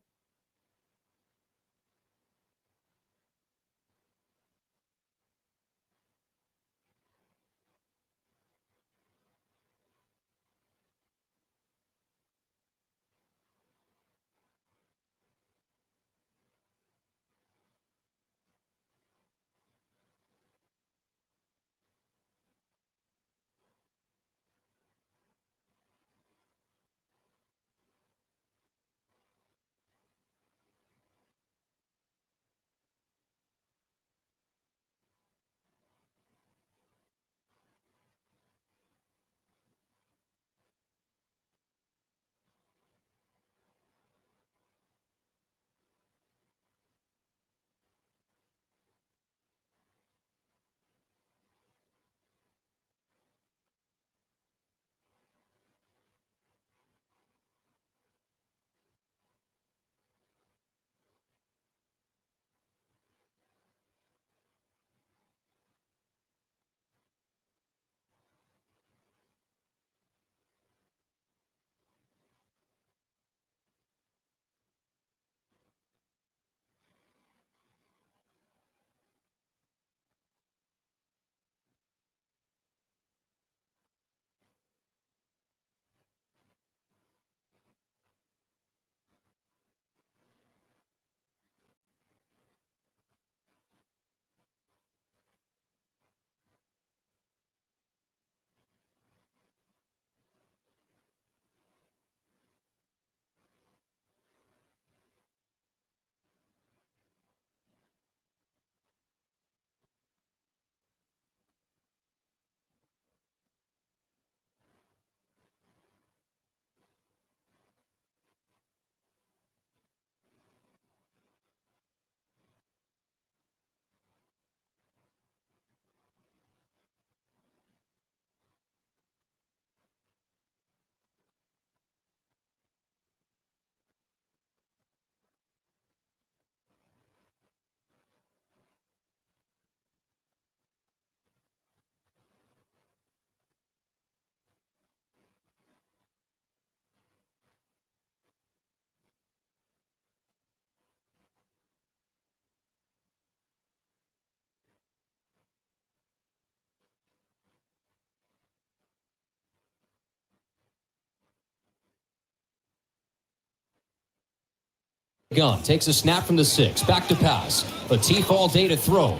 gun. Takes a snap from the 6. Back to pass. Latif all day to throw.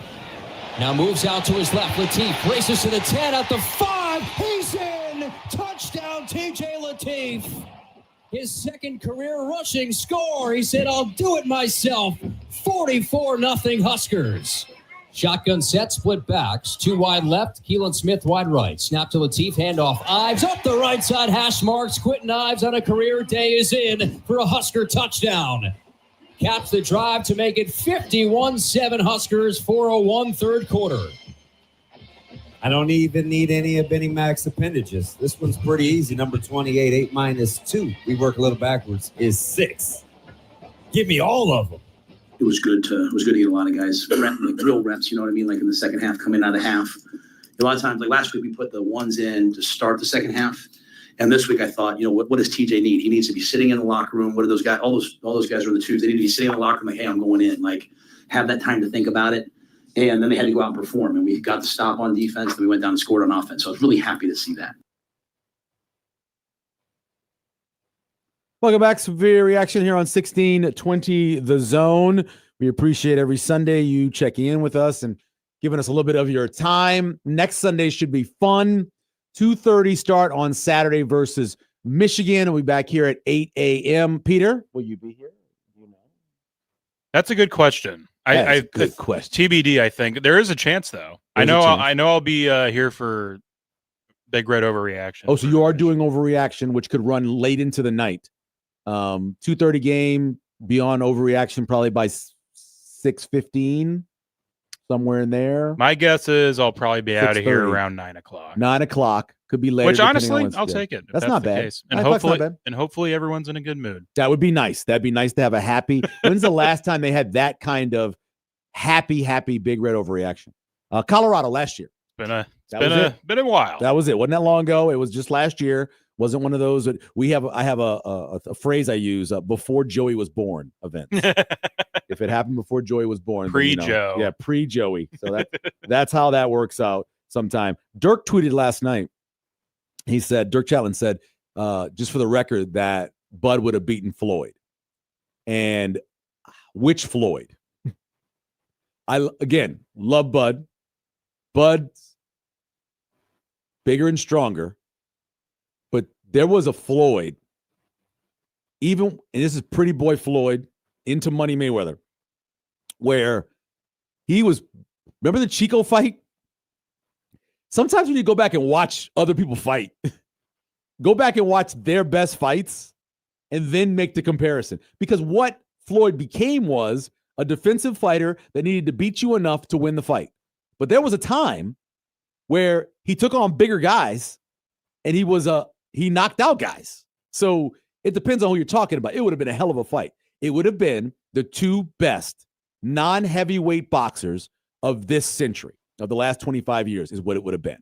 Now moves out to his left. Latif races to the 10 at the 5. He's in! Touchdown, TJ Latif. His second career rushing score. He said, I'll do it myself. 44-0 Huskers. Shotgun set, split backs. 2 wide left, Keelan Smith wide right. Snap to Latif, handoff. Ives up the right side, hash marks. Quentin Ives on a career day is in for a Husker touchdown. Caps the drive to make it 51-7 Huskers, 4:01 third quarter. I don't even need any of Benny Mac's appendages. This one's pretty easy. Number 28, 8 minus 2. We work a little backwards, is 6. Give me all of them. It was good to get a lot of guys, like real reps, you know what I mean? Like in the second half, coming out of half. A lot of times, like last week, we put the ones in to start the second half. And this week I thought, what does TJ need? He needs to be sitting in the locker room. What are those guys? All those guys are in the twos. They need to be sitting in the locker room like, hey, I'm going in. Like, have that time to think about it. And then they had to go out and perform. And we got the stop on defense. Then we went down and scored on offense. So I was really happy to see that. Welcome back. Severe reaction here on 1620 The Zone. We appreciate every Sunday you checking in with us and giving us a little bit of your time. Next Sunday should be fun. 2:30 start on Saturday versus Michigan. We'll be back here at 8 a.m. Peter, will you be here? That's a good question. Good question. TBD, I think. There is a chance, though. I know I'll be here for Big Red Overreaction. Oh, so you are doing Overreaction, which could run late into the night. 2:30 game, beyond Overreaction probably by 6:15, somewhere in there. My guess is I'll probably be out of here around 9 o'clock. 9 o'clock. Could be later. Which honestly, I'll take it. That's not bad. Case. And hopefully everyone's in a good mood. That would be nice. That'd be nice to have a happy. When's the last time they had that kind of happy Big Red Overreaction? Colorado last year. It's been a while. That was it. Wasn't that long ago. It was just last year. Wasn't one of those that I have a phrase I use, before Joey was born events. If it happened before Joey was born. Pre-Joe. Yeah, pre-Joey. So that's how that works out sometime. Dirk tweeted last night. He said, Dirk Chatelain said, just for the record, that Bud would have beaten Floyd. And which Floyd? I, again, love Bud. Bud's bigger and stronger. But there was a Floyd, and this is Pretty Boy Floyd into Money Mayweather, where he was, remember the Chico fight? Sometimes when you go back and watch other people fight, go back and watch their best fights and then make the comparison. Because what Floyd became was a defensive fighter that needed to beat you enough to win the fight. But there was a time where he took on bigger guys and he knocked out guys. So it depends on who you're talking about. It would have been a hell of a fight. It would have been the two best non-heavyweight boxers of this century, of the last 25 years, is what it would have been.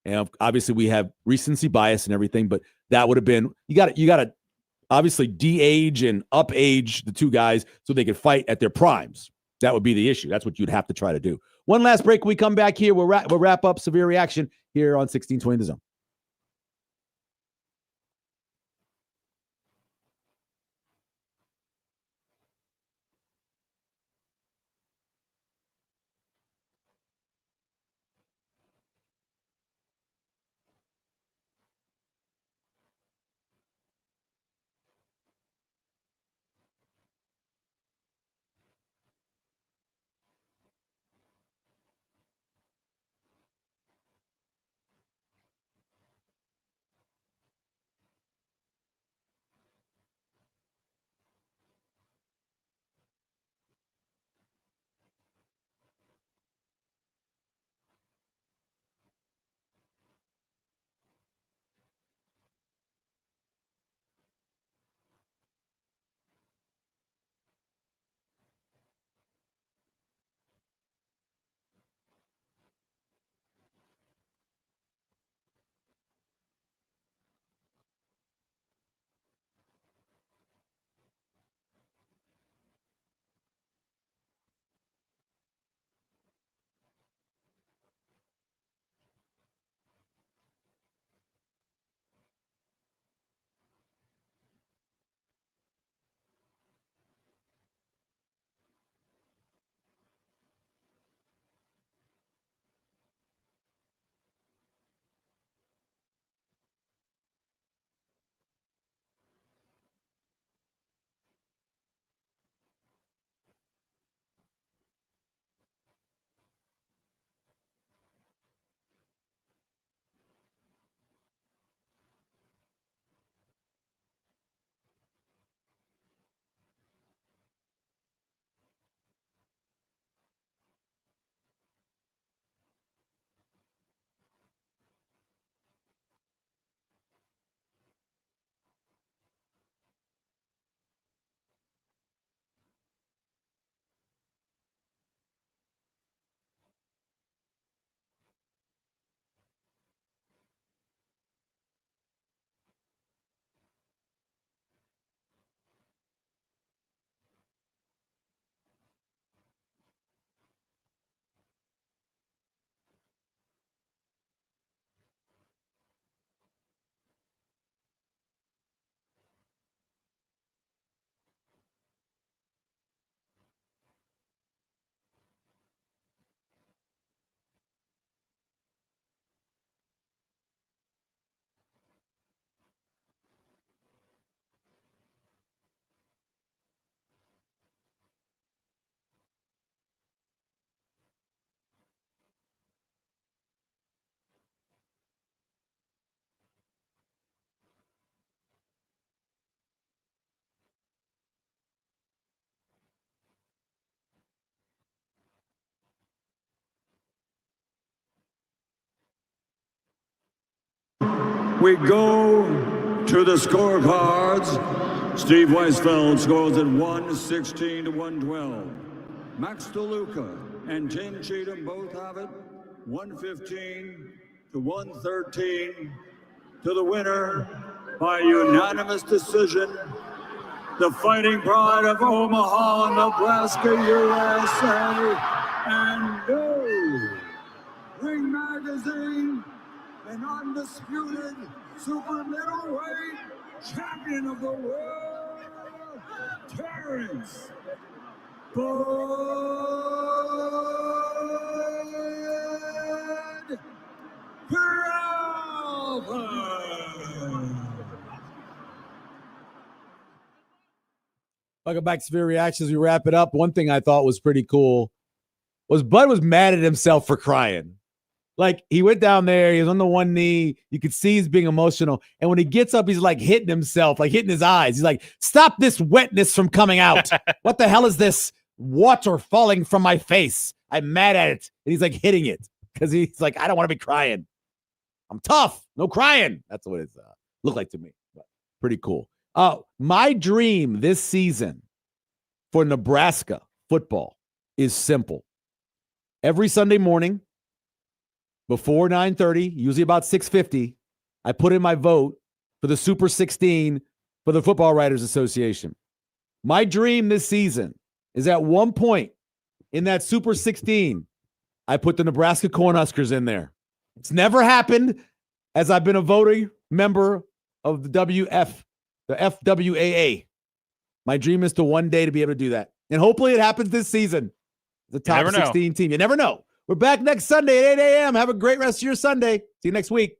And obviously we have recency bias and everything, but that would have been, you got to obviously de-age and up-age the two guys so they could fight at their primes. That would be the issue. That's what you'd have to try to do. One last break. We come back here. We'll wrap up Severe Reaction here on 1620 The Zone. we go to the scorecards. Steve Weisfeld scores at 116 to 112. Max DeLuca and Tim Cheatham both have it 115 to 113 to the winner by unanimous decision, the Fighting Pride of Omaha, Nebraska, USA, and no Ring Magazine, an undisputed super middleweight champion of the world, Terrence Bud Crawford. Welcome back to Severe Reactions. We wrap it up. One thing I thought was pretty cool was Bud was mad at himself for crying. Like, he went down there, he was on the one knee. You could see he's being emotional. And when he gets up, he's like hitting himself, like hitting his eyes. He's like, stop this wetness from coming out. What the hell is this water falling from my face? I'm mad at it. And he's like hitting it because he's like, I don't want to be crying. I'm tough. No crying. That's what it looked like to me. But pretty cool. My dream this season for Nebraska football is simple. Every Sunday morning, before 9:30, usually about 6:50, I put in my vote for the Super 16 for the Football Writers Association. My dream this season is at one point in that Super 16, I put the Nebraska Cornhuskers in there. It's never happened as I've been a voting member of the FWAA. My dream is to one day to be able to do that. And hopefully it happens this season. The top 16 team. You never know. We're back next Sunday at 8 a.m. Have a great rest of your Sunday. See you next week.